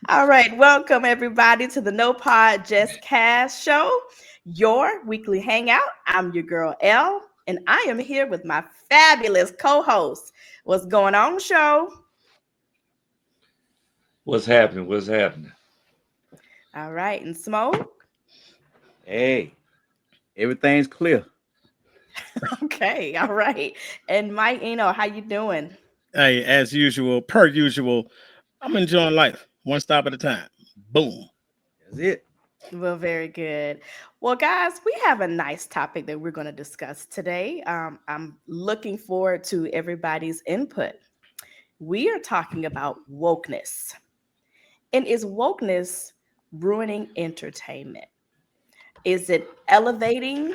All right, welcome everybody to the No Pod Just Cast show, your weekly hangout. I'm your girl L, and I am here with my fabulous co-host. What's going on, show? What's happening? What's happening? All right, and Smoke. Hey, everything's clear. Okay, all right, and Mike. How you doing? Hey, as usual, per usual, I'm enjoying life one stop at a time. Boom. That's it. Well, very good. Well, guys, we have a nice topic that we're going to discuss today. I'm looking forward to everybody's input. We are talking about wokeness. And is wokeness ruining entertainment? Is it elevating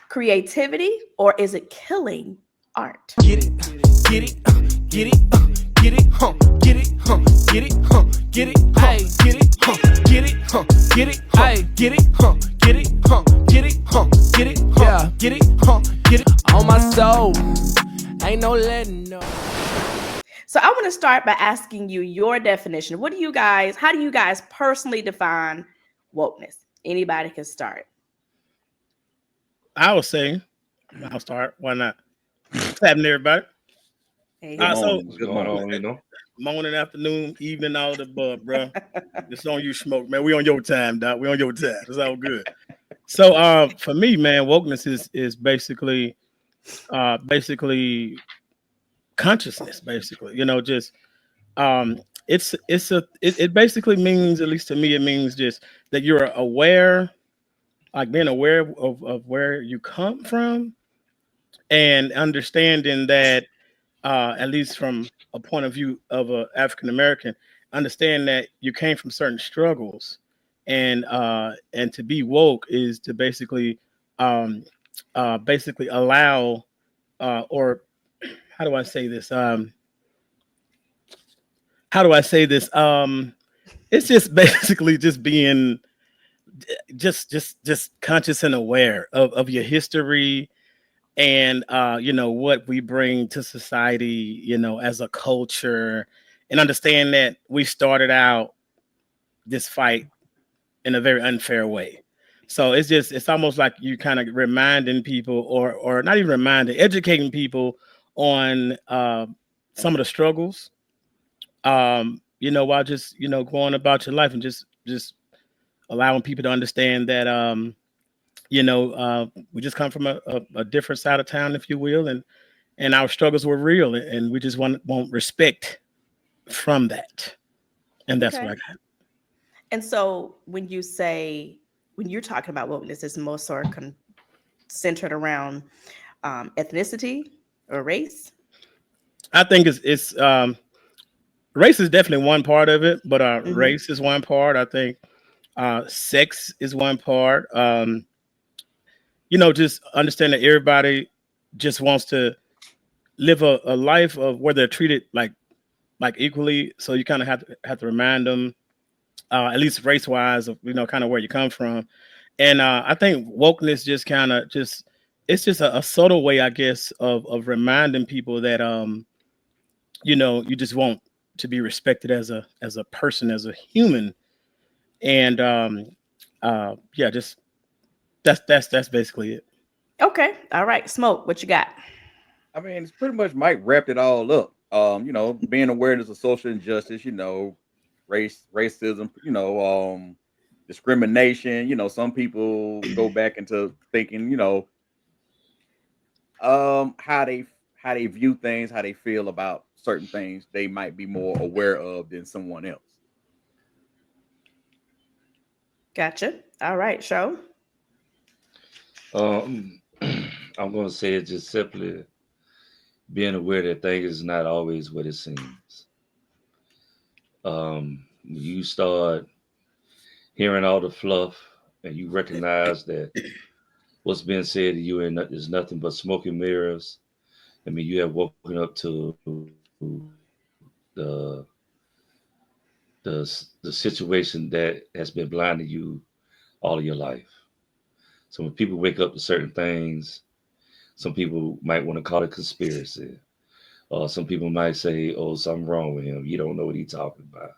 creativity or is it killing art? Get it, get it, get it, get it, get it, get it, get it, get it, get it, get it, get it, get it, get it, get it, yeah, get it, get it on my soul. Ain't no letting no. So I want to start by asking you your definition. How do you guys personally define wokeness? Anybody can start. I will say, I'll start. Why not? What's happening, everybody? Hey, Good So morning. What's going on? morning, afternoon, evening, all the above, bro. It's on you, Smoke, man. We on your time, Doc. We on your time. It's all good. So, for me, man, wokeness is basically consciousness. Basically, just um, it basically means, at least to me, it means just that you're aware, like being aware of where you come from and understanding that at least from a point of view of a African American, understand that you came from certain struggles, and to be woke is to um, basically allow, or how do I say this? How do I say this? It's just basically just being just conscious and aware of your history, and what we bring to society, as a culture, and understand that we started out this fight in a very unfair way. So it's almost like you kind of reminding people, or not even reminding, educating people on some of the struggles, while just going about your life, and just allowing people to understand that we just come from a different side of town, if you will, and our struggles were real, and we just want respect from that, and that's what okay. I got. And so when you're talking about wokeness, it's most sort of centered around ethnicity or race. I think it's race is definitely one part of it, but Hmm. race is one part. I think sex is one part. Just understand that everybody just wants to live a life of where they're treated like equally. So you kind of have to remind them, at least race wise, of kind of where you come from. And I think wokeness just kind of just it's just a subtle way, I guess, of reminding people that you just want to be respected as a person, as a human, and yeah, just that's basically it. Okay. All right. Smoke, what you got? I mean, it's pretty much Mike wrapped it all up. Being awareness of social injustice, racism, discrimination. Some people go back into thinking, how they view things, how they feel about certain things they might be more aware of than someone else. Gotcha. All right, show. Um, I'm going to say it just simply being aware that things is not always what it seems. You start hearing all the fluff, and you recognize that what's being said to you is nothing but smoke and mirrors. I mean, you have woken up to the the situation that has been blinding you all of your life. So when people wake up to certain things, some people might want to call it conspiracy. Some people might say, "Oh, something wrong with him. You don't know what he's talking about."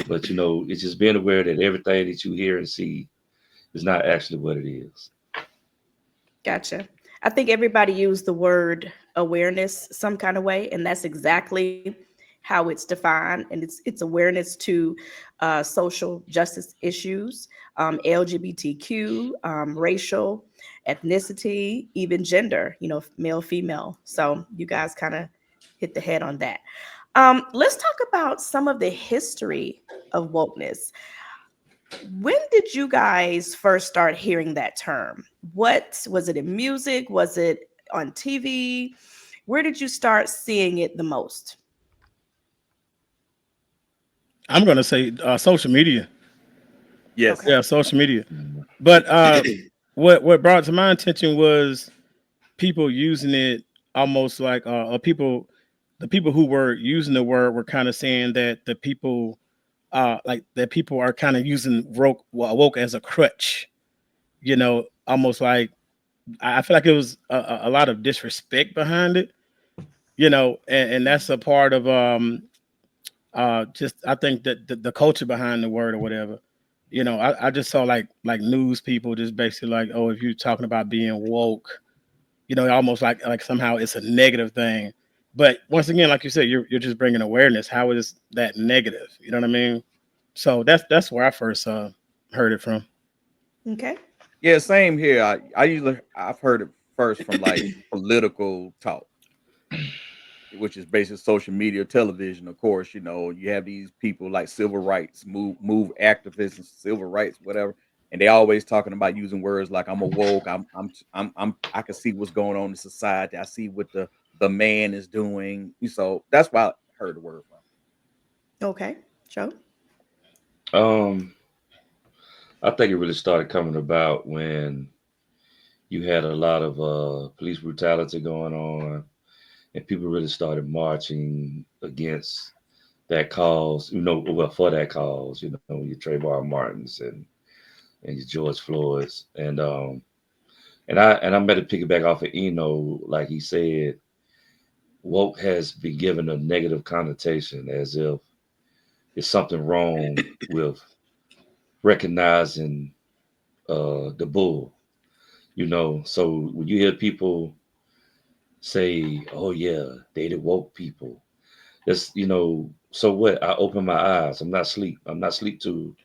But it's just being aware that everything that you hear and see is not actually what it is. Gotcha. I think everybody used the word awareness some kind of way, and that's exactly how it's defined. And it's awareness to social justice issues, LGBTQ, racial, ethnicity, even gender. Male, female. So you guys kind of hit the head on that. Let's talk about some of the history of wokeness. When did you guys first start hearing that term? What was it in music? Was it on TV? Where did you start seeing it the most? I'm gonna say social media. Yes. Okay. Yeah, social media. Mhm. But what brought to my attention was people using it almost like people, the people who were using the word were kind of saying that the people like that people are kind of using woke as a crutch. Almost like I feel like it was a lot of disrespect behind it. And that's a part of just I think that the culture behind the word or whatever. I just saw like news people just basically like, oh, if you're talking about being woke, almost like somehow it's a negative thing. But once again, like you said, you're just bringing awareness. How is that negative? You know what I mean? So that's where I first heard it from. Okay. Yeah, same here. I've heard it first from like political talk, which is basically social media, television. Of course, you have these people like civil rights move activists and civil rights, whatever, and they always talking about using words like "I'm a woke," I can see what's going on in society. I see what the man is doing. So that's why I heard the word from. Okay. Joe? Um, I think it really started coming about when you had a lot of police brutality going on, and people really started marching against that cause. Well, for that cause. Your Trayvon Martins and your George Floyd's, and I'm going to piggyback off of Eno, like he said, woke has been given a negative connotation as if it's something wrong with recognizing the bull. So when you hear people say, "Oh yeah, they the woke people," that's So what? I open my eyes. I'm not sleep. I'm not sleep to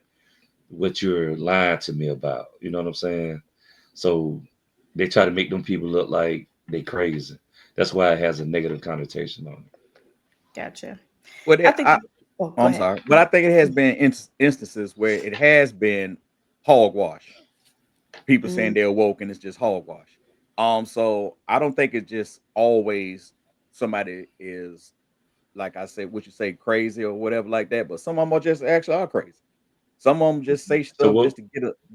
what you're lying to me about. You know what I'm saying? So they try to make them people look like they crazy. That's why it has a negative connotation on it. Gotcha. But I think, oh, oh, go I'm ahead. sorry, but I think it has been instances where it has been hogwash. People saying Mhm. they're woke and it's just hogwash. So I don't think it's just always somebody is, like I said, what you say, crazy or whatever like that. But some of them are just actually are crazy. Some of them just say So stuff what? just to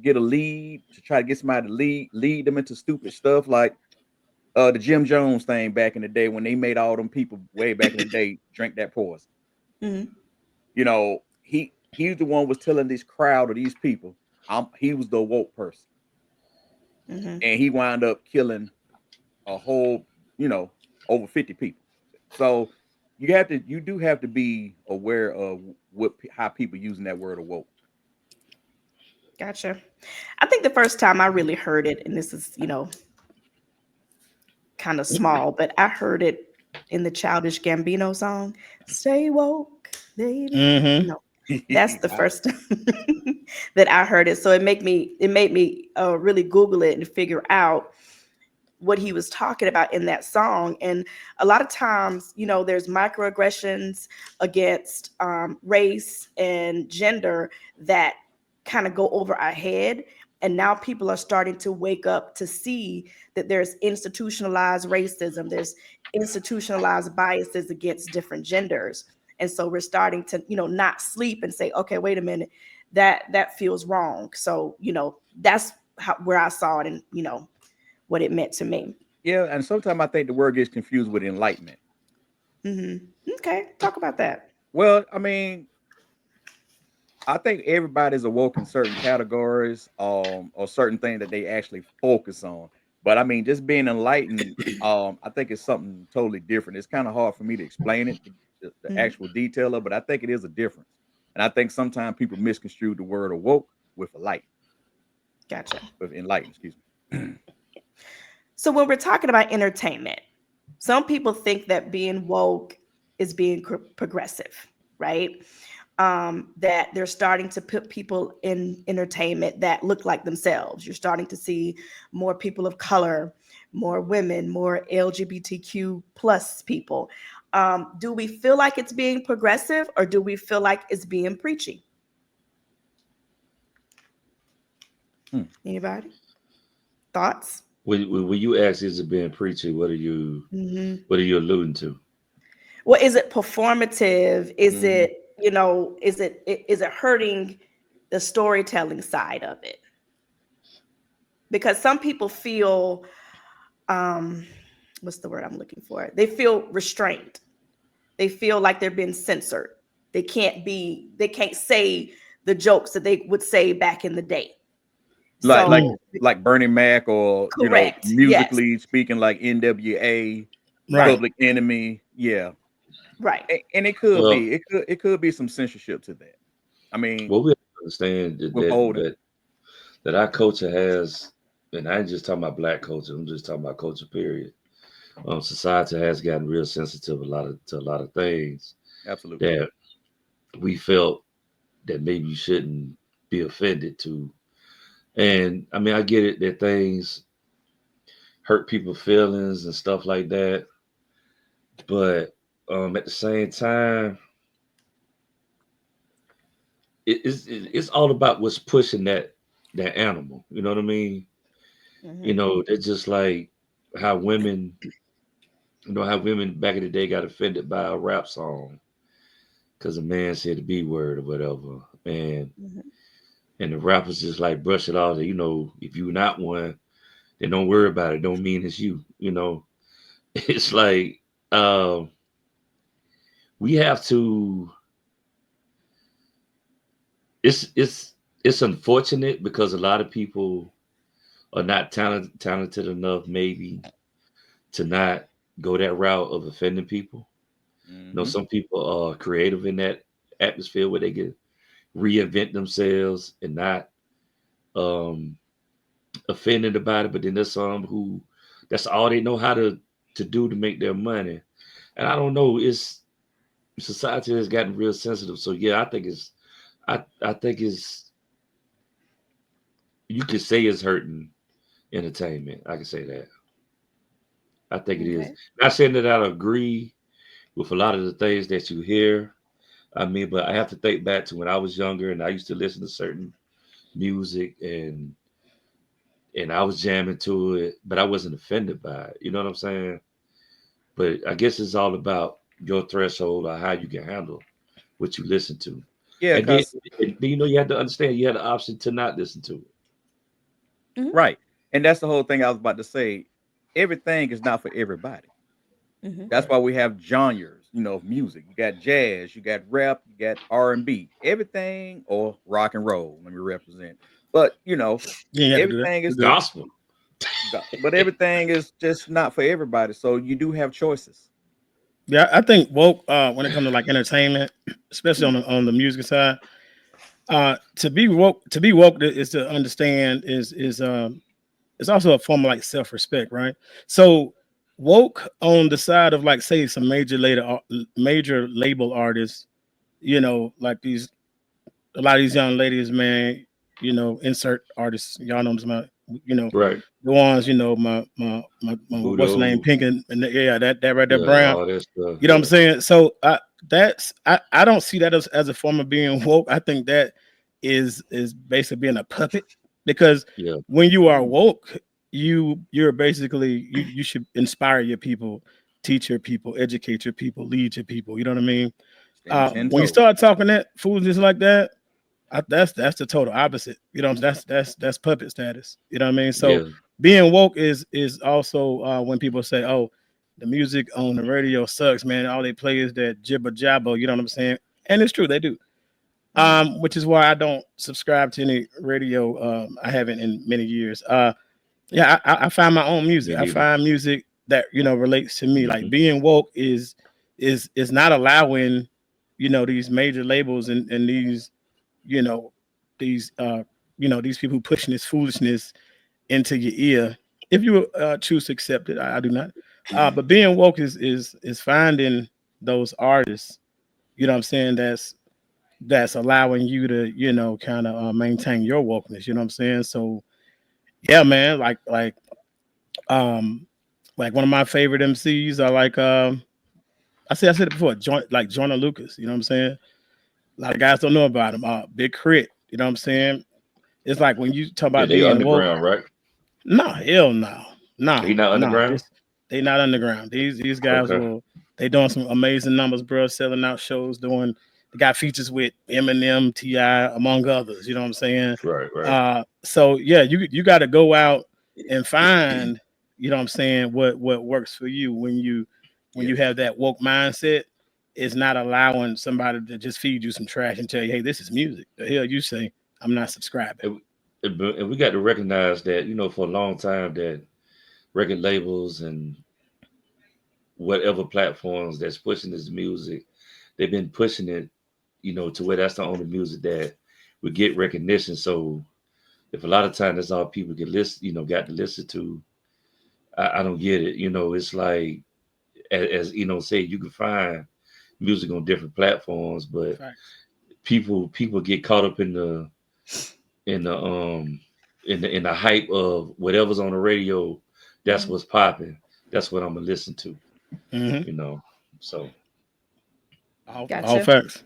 get a lead, to try to get somebody to lead them into stupid stuff like the Jim Jones thing back in the day when they made all them people way back in the day drink that poison. Mhm. He's the one was telling this crowd of these people, he was the woke person, Mhm. and he wound up killing a whole, you know, over 50 people. So you do have to be aware of how people using that word awoke. Gotcha. I think the first time I really heard it, and this is, kind of small, but I heard it in the Childish Gambino song, "Stay woke, baby." Hmm. No, that's the first time that I heard it. So it made me really Google it and figure out what he was talking about in that song. And a lot of times, there's microaggressions against race and gender that kind of go over our head. And now people are starting to wake up to see that there's institutionalized racism, there's institutionalized biases against different genders. And so we're starting to, not sleep and say, okay, wait a minute, that feels wrong. So, that's where I saw it, and what it meant to me. Yeah, and sometimes I think the word gets confused with enlightenment. Okay, talk about that. Well, I mean, I think everybody's awoke in certain categories, or certain things that they actually focus on. But I mean, just being enlightened, I think it's something totally different. It's kind of hard for me to explain it, the Mhm. actual detail of, but I think it is a difference. And I think sometimes people misconstrue the word awoke with light, Gotcha. with enlightened, excuse me. So when we're talking about entertainment, some people think that being woke is being progressive, right? That they're starting to put people in entertainment that look like themselves. You're starting to see more people of color, more women, more LGBTQ plus people. Do we feel like it's being progressive, or do we feel like it's being preachy? Hmm. Anybody? Thoughts? When you ask, is it being preachy? Hmm. What are you alluding to? Well, is it performative? Is Hmm. it, is it hurting the storytelling side of it? Because some people feel, um what's the word I'm looking for, they feel restrained, they feel like they're being censored, they can't say the jokes that they would say back in the day. like like So like Bernie Mac, or correct, yes, musically speaking, like NWA, right, Right. Public Enemy. Yeah. right. And it could Well, be, it could be some censorship to that. I mean, what we have to understand that withholding. that our culture has, and I ain't just talking about black culture. I'm just talking about culture. Period. Society has gotten real sensitive to a lot of things Absolutely. that we felt that maybe you shouldn't be offended to. And I mean, I get it that things hurt people's feelings and stuff like that, but at the same time, it's all about what's pushing that animal. You know what I mean? Hmm. It's just like how women, how women back in the day got offended by a rap song because a man said the B word or whatever, Hmm. and the rappers just like brush it off. That, if you're not one, then don't worry about it. Don't mean it's you. It's like um, we have to. It's unfortunate because a lot of people are not talented enough, maybe, to not go that route of offending people. Hmm. Some people are creative in that atmosphere where they can reinvent themselves and not um, offended about it. But then there's some who that's all they know how to do to make their money. And I don't know, it's society has gotten real sensitive. So yeah, I think it's you could say it's hurting entertainment. I can say that. I think it is. Okay. Not saying that I agree with a lot of the things that you hear. I mean, but I have to think back to when I was younger and I used to listen to certain music and I was jamming to it, but I wasn't offended by it. You know what I'm saying? But I guess it's all about your threshold or how you can handle what you listen to. Yeah, And then, because you had to understand you had the option to not listen to it. Hmm. right. And that's the whole thing I was about to say. Everything is not for everybody. Hmm. That's Right. why we have genres, of music. You got jazz, you got rap, you got R&B, everything, or rock and roll. Let me represent. But You ain't have to do that. everything We're is, good. Gospel. but everything is just not for everybody. So you do have choices. Yeah, I think woke when it comes to like entertainment, especially on the music side, to be woke is to understand is it's also a form of like self-respect, right? So woke on the side of like say some major label artists, like these a lot of these young ladies, man, insert artists, y'all know them, you know, Right. the ones, my what's the name, Budo. Pink and yeah, that right there, Yeah, Brown. all that stuff. You know what I'm Yeah. saying? So I don't see that as a form of being woke. I think that is basically being a puppet because Yeah. when you are woke, you're basically you should inspire your people, teach your people, educate your people, lead your people. You know what I mean? Stand 10 When you toes. start talking that foolishness like that, that's the total opposite. That's puppet status. You know what I mean? So Yeah. being woke is also when people say, "Oh, the music on the radio sucks, man. All they play is that jibber jabber." You know what I'm saying? And it's true, they do. Which is why I don't subscribe to any radio. I haven't in many years. Yeah, I find my own music. Me I neither. find music that relates to me. Like Hmm. being woke is not allowing these major labels and these you know these these people who pushing this foolishness into your ear. If you choose to accept it, I do not. But being woke is finding those artists. You know what I'm saying? That's allowing you to kind of maintain your wokeness. You know what I'm saying? So yeah, man. Um like one of my favorite MCs are like I said it before, Joyner Lucas, you know what I'm saying? A lot of guys don't know about him. Big Crit, you know what I'm saying? It's like when you talk Yeah, about they being woke, underground, right? no, hell no. No, He not no. underground. This they not underground. These guys Okay. will they doing some amazing numbers, bro, selling out shows, doing they got features with Eminem, T.I., among others, you know what I'm saying? Right. Right. So yeah, you gotta go out and find, you know what I'm saying, what works for you when Yeah. you have that woke mindset. It's not allowing somebody to just feed you some trash and tell you, hey, this is music. The hell you say, I'm not subscribing. And, and we got to recognize that for a long time that record labels and whatever platforms that's pushing this music, they've been pushing it, to where that's the only music that would get recognition. So if a lot of time that's all people get listen, got to listen to, I don't get it. It's like as say you can find music on different platforms, but Facts. people get caught up in the in the hype of whatever's on the radio. That's Mhm. what's popping. That's what I'm gonna listen to. Hmm. You know. So All Gotcha. facts.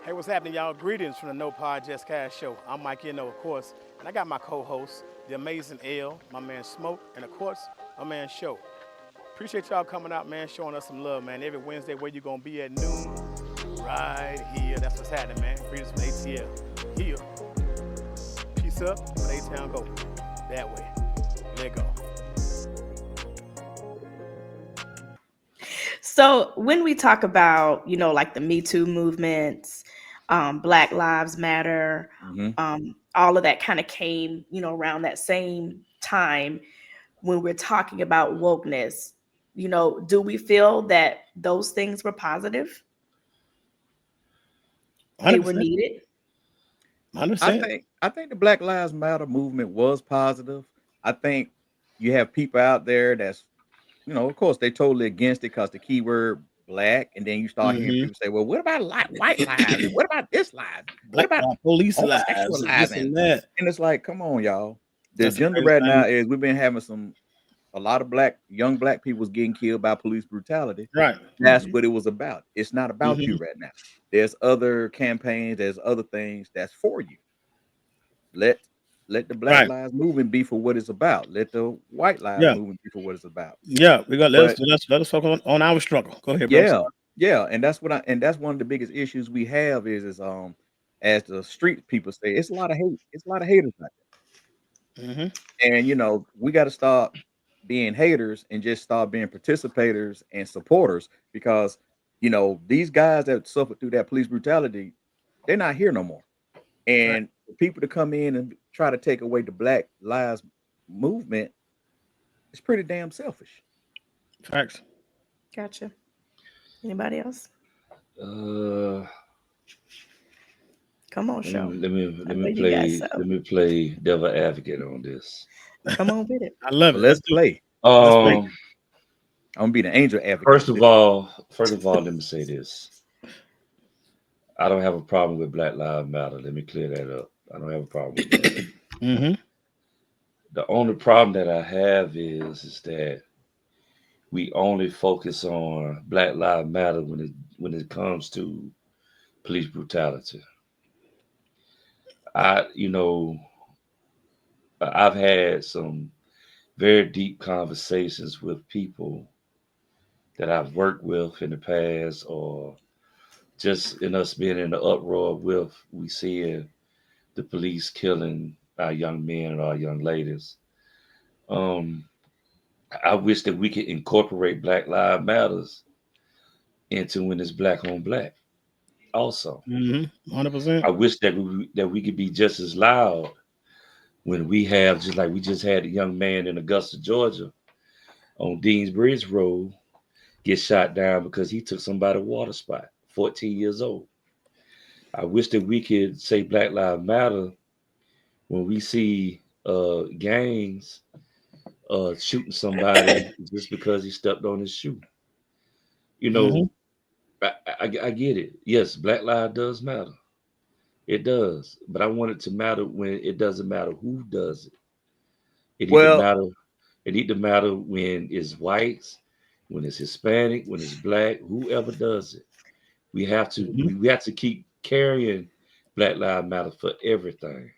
Hey, what's happening, y'all? Greetings from the No Pod Just Cash Show. I'm Mike of course, and I got my co-host, the amazing L, my man Smoke, and of course, my man Show. Appreciate y'all coming out, man, showing us some love, man. Every Wednesday, where you gonna be at noon? Right here. That's what's happening, man. Greetings from ATL. Here. Peace up. Let A-Town go. That way. Let go. So when we talk about, like the Me Too movements, Black Lives Matter, Hmm. all of that kind of came, around that same time when we're talking about wokeness. Do we feel that those things were positive? They were 100%. needed? 100%. I think the Black Lives Matter movement was positive. I think you have people out there that's, of course, they totally against it because the keyword black, and then you start hearing Hmm. people say, "Well, what about white lives? And what about this lives? What Black about police homosexual lives and lives?" this and that. And it's like, come on, y'all. The That's the agenda crazy right now thing. is we've been having a lot of young black people was getting killed by police brutality. Right. That's Mhm. what it was about. It's not about you Hmm. right now. There's other campaigns, there's other things that's for you. Let let the Black Right. Lives Movement be for what it's about. Let the White Lives Yeah. Movement be for what it's about. Yeah. We got But let us focus on our struggle. Go ahead, bro. I'm yeah, sorry. yeah, and that's one of the biggest issues we have is as the street people say, it's a lot of hate. It's a lot of haters out Hmm. there. And we got to stop being haters and just start being participators and supporters because these guys that suffered through that police brutality, they're not here no more. Right. And for people to come in and try to take away the Black Lives movement, it's pretty damn selfish. Facts. Gotcha. Anybody else? uh, Come on, let me show. let me I let know me you got play let some. me play devil advocate on this. Come on with it. I love Well, it. let's Let's do it. play. Let's Let's play. play. Um, I'm gonna be the angel advocate first on of this one. all, first of all, let me say this: I don't have a problem with Black Lives Matter. Let me clear that up. I don't have a problem with that. Hmm. The only problem that I have is that we only focus on Black Lives Matter when it comes to police brutality. I you know I've had some very deep conversations with people that I've worked with in the past, or just in us being in the uproar with we see the police killing our young men and our young ladies. Um, I wish that we could incorporate Black Lives Matters into when it's black on black. Also, 100%. I wish that we could be just as loud when we have, just like we just had a young man in Augusta, Georgia, on Dean's Bridge Road, get shot down because he took somebody's water spot, 14 years old. I wish that we could say Black Lives Matter when we see gangs shooting somebody just because he stepped on his shoe. You Hmm. know, I get it. Yes, Black Lives does matter. It does. But I want it to matter when it doesn't matter who does it. It need to Well, matter. It need to matter when it's whites, when it's Hispanic, when it's black, whoever does it. Hmm. We have to keep carrying Black Lives Matter for everything.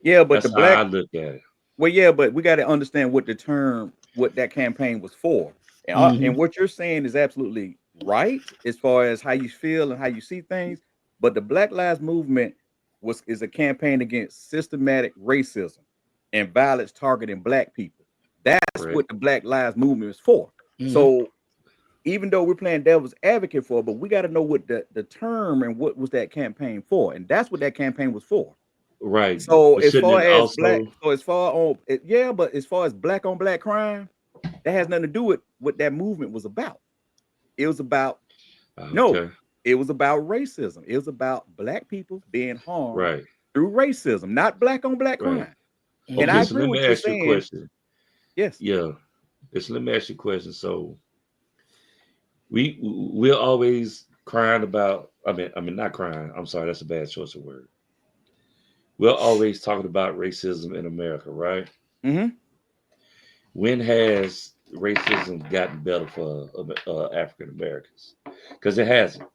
yeah, but the That's how I black look at it. well, yeah, but we got to understand what the term, what that campaign was for, and Hmm. what you're saying is absolutely right as far as how you feel and how you see things. But the Black Lives Movement is a campaign against systematic racism and violence targeting Black people. That's Correct. what the Black Lives Movement is for. Hmm. So even though we're playing devil's advocate for, but we got to know what the term and what was that campaign for, and that's what that campaign was for. Right. So But as shouldn't far it as black, also so as far on yeah, but as far as black on black crime, that has nothing to do with what that movement was about. It was about no, okay. it was about racism. It was about black people being harmed Right. through racism, not black on black Right. crime. And Okay, I Hmm. so agree let with me you ask you a saying, question. yes, Yeah. Just let me ask you a question. So we're always crying about I mean not crying, I'm sorry, that's a bad choice of word. We're always talking about racism in America, right? hmm, When has racism gotten better for African Americans? Because it hasn't.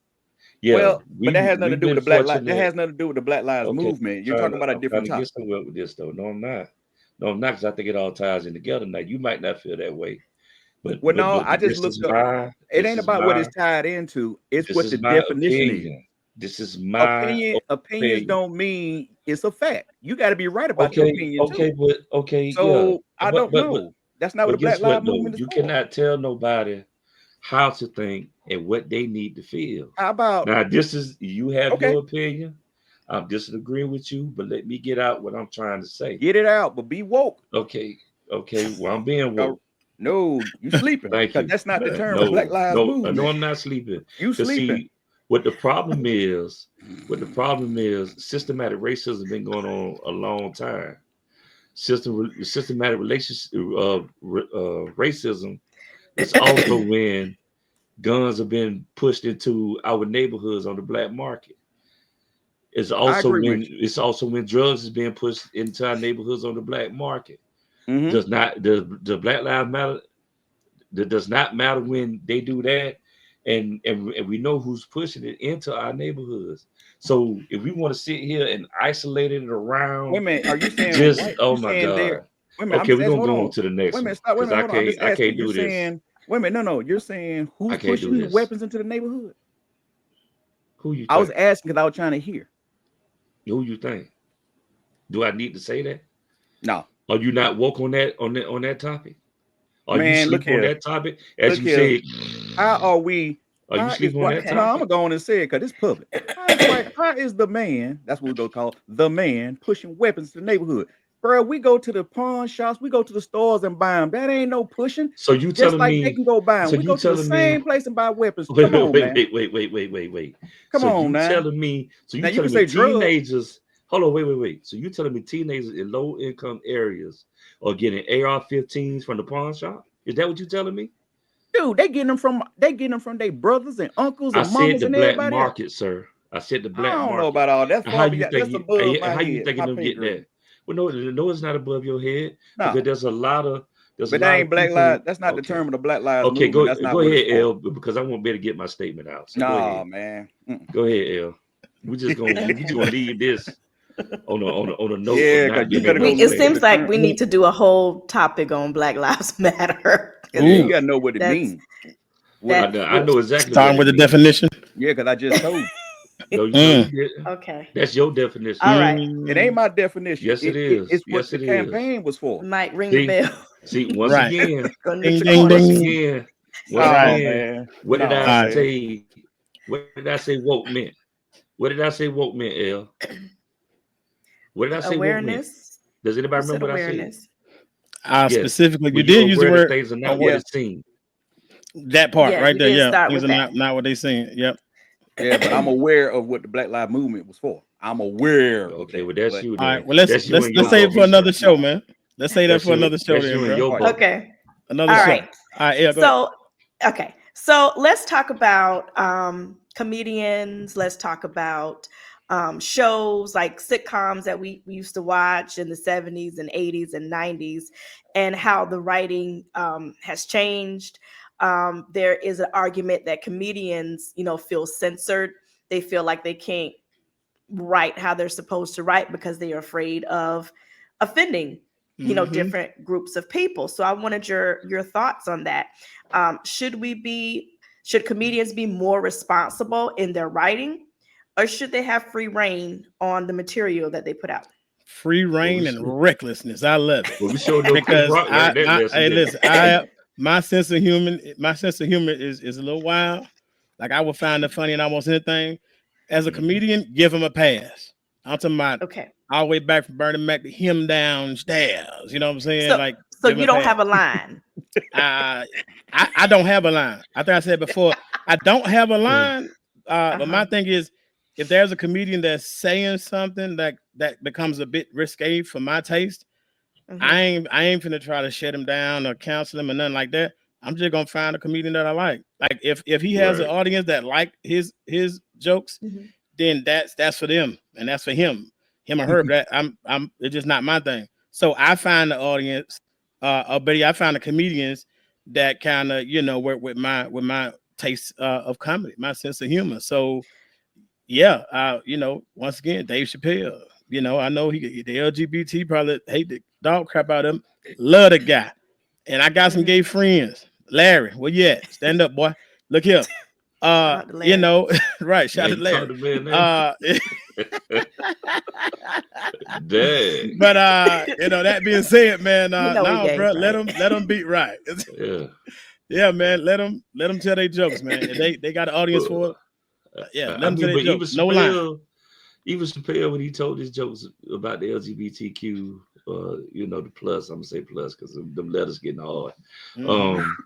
Yeah, well, but that has nothing to we've do with been the black life. That fortunate. has nothing to do with the Black Lives Okay, Movement. You're talking about a I'm trying different to get topic. somewhere with this though. No, I'm not. No, I'm not, because I think it all ties in together. Now you might not feel that way, but Well, but no, but, I but just this is looked up. my It ain't about what it's my tied into. It's this what the is my definition is. opinion. This is my Opinions opinion. don't mean it's a fact. You got to be right about your Okay, opinion okay, too. but okay, yeah, So I but don't but but know. That's not what the but Black guess what Lives though? Movement is You for. cannot tell nobody how to think and what they need to feel. How about Now, this is you have okay, your opinion. I'm disagreeing with you, but let me get out what I'm trying to say. get it out, but be woke. Okay, okay. Well, I'm being 'Cause- woke. No, you sleeping Thank because you. that's not the term for Black No, Lives no, no. Movement. I'm not sleeping. You Cause sleeping. see, what the problem is, systematic racism been going on a long time. Systematic relationship, racism is also when guns have been pushed into our neighborhoods on the black market. I agree with you. It's also when drugs is being pushed into our neighborhoods on the black market. Hmm. Does not the Black Lives Matter? That does not matter when they do that, and we know who's pushing it into our neighborhoods. So if we want to sit here and isolate it Wait a around, minute. Are you saying just white? oh You my saying there? god. Wait a minute. I'm Okay, just we're asking. gonna Hold go on on. to the Wait a next minute. one Stop. Wait a because minute. Hold on. I'm just I asking. can't You're do this. saying. Wait a minute. No, no. You're saying I who's can't do pushing this. weapons into the neighborhood? Who you I was think? asking because I was trying to hear. Who you think? Do I need to say that? No, Are you not woke on that topic? Are you man. Look sleep on here. that topic? As Look you here. said, How are we? are you How is sleep on what? that No, Okay. I'm gonna topic? go on and say it because it's public. How is white? How is the man? That's what we go call the man pushing weapons to the neighborhood, bro. We go to the pawn shops, we go to the stores and buy them. That ain't no pushing. So you Just telling like they me? can go buy them. So We you go to the telling me? same place and buy weapons. Wait, Come wait, on, wait, man. wait, wait, wait, wait, wait, wait. Come So on, you now. telling me? So Now you you can telling me say drugs. teenagers? Hold on, wait, wait, wait. So you telling me teenagers in low income areas are getting AR-15s from the pawn shop? Is that what you telling me? Dude, they getting them from their brothers and uncles I and said mamas the and black everybody else. market, sir. I said the I black don't know market. about all that's How far you beyond. think That's you? above my How you head, thinking my them pay get that? grade. Well, no, no, it's not above your head because No, there's a but that lot ain't of black people. lives. That's not the Okay, term of the Black Lives okay, Movement. That's not go what it's ahead, for. L, because I won't be able to get my statement out. So go Nah, ahead. man. Mm-mm. Go ahead, L. We just gonna leave this on a note of Yeah, because not you being better able to go It look up understand. the seems like term. we need to do a whole topic on Black Lives Matter because Yeah, you Ooh, gotta know what it that's means. What it I what? know exactly what starting it with the means. definition. Yeah, because I just told you. No, you Mm. didn't. okay. That's your definition. All right. It ain't Mm. my definition. Yes, it It's is. what Yes, the it is. campaign was for. Might ring a See, bell. once Right. again, Gonna need Ding, your ding, corner once store. ding. again, once No, Right. again, man. what did I No, All right. man. say? What did I say woke meant? What did I say woke meant, L? What did I say woke meant? Awareness. Does You anybody said remember what I said? awareness. Yes. Specifically, you When did you're use the aware that word things are not what aware. it seems. That part Yeah, right you there. did Yeah, start things with are that. not what they seem. Yep. Yeah, but I'm aware of what the Black Lives Movement was for. I'm aware of Okay, that. well that's But you All right. then. Well, let's That's you let's and let's your no, save it book. for another no, show, no. man. Let's save that for another show, That's you then, and bro. your What? book. Okay. Another All show. right. All right. Yeah. Go ahead. So, okay. So let's talk about comedians. Let's talk about shows like sitcoms that we used to watch in the 70s and 80s and 90s, and how the writing has changed. There is an argument that comedians, feel censored. They feel like they can't write how they're supposed to write because they are afraid of offending Mm-hmm. different groups of people. So I wanted your thoughts on that. Should comedians be more responsible in their writing, or should they have free reign on the material that they put out? Free Well, we reign and should. recklessness. I love it Well, we showed no Chris because Rock learned that lesson, hey, didn't listen, my sense of humor is a little wild. Like I will find it funny in almost anything. As a we? Mhm. comedian, give him a pass. I'm talking about Okay. all the way back from Bernie Mac to him downstairs. You know what I'm saying? So Like so give him you a don't pass. have a line. I, I don't have a line. I think I said before, I don't have a Mm. line. But Uh-huh. my thing is, if there's a comedian that's saying something that becomes a bit risque for my taste, Hmm. I ain't finna try to shut him down or counsel him or nothing like that. I'm just gonna find a comedian that I like. Like if he has an Right. audience that like his jokes, Hmm. then that's for them and that's for him or her. That I'm it's just not my thing. So I find the audience, but yeah, I find the comedians that kind of work with my taste of comedy, my sense of humor. So yeah, once again, Dave Chappelle. I know the LGBT probably hate the dog crap out of him. Love the guy, and I got some Hmm. gay friends. Larry, where you at? Stand up, boy. Look here. Shout out to Larry. Right. Now Shout out to you called Larry. the man name. Uh, Dang. but that being said, man, You know we no, gay, bro, let right? them beat right. Yeah. Yeah, man, let them tell their jokes, man. If they got an audience for Uh, it, yeah, let I them tell mean, their but jokes. No line. Even Chappelle, when he told his jokes about the LGBTQ, the plus, I'm gonna say plus because them letters getting hard. Hmm. Um,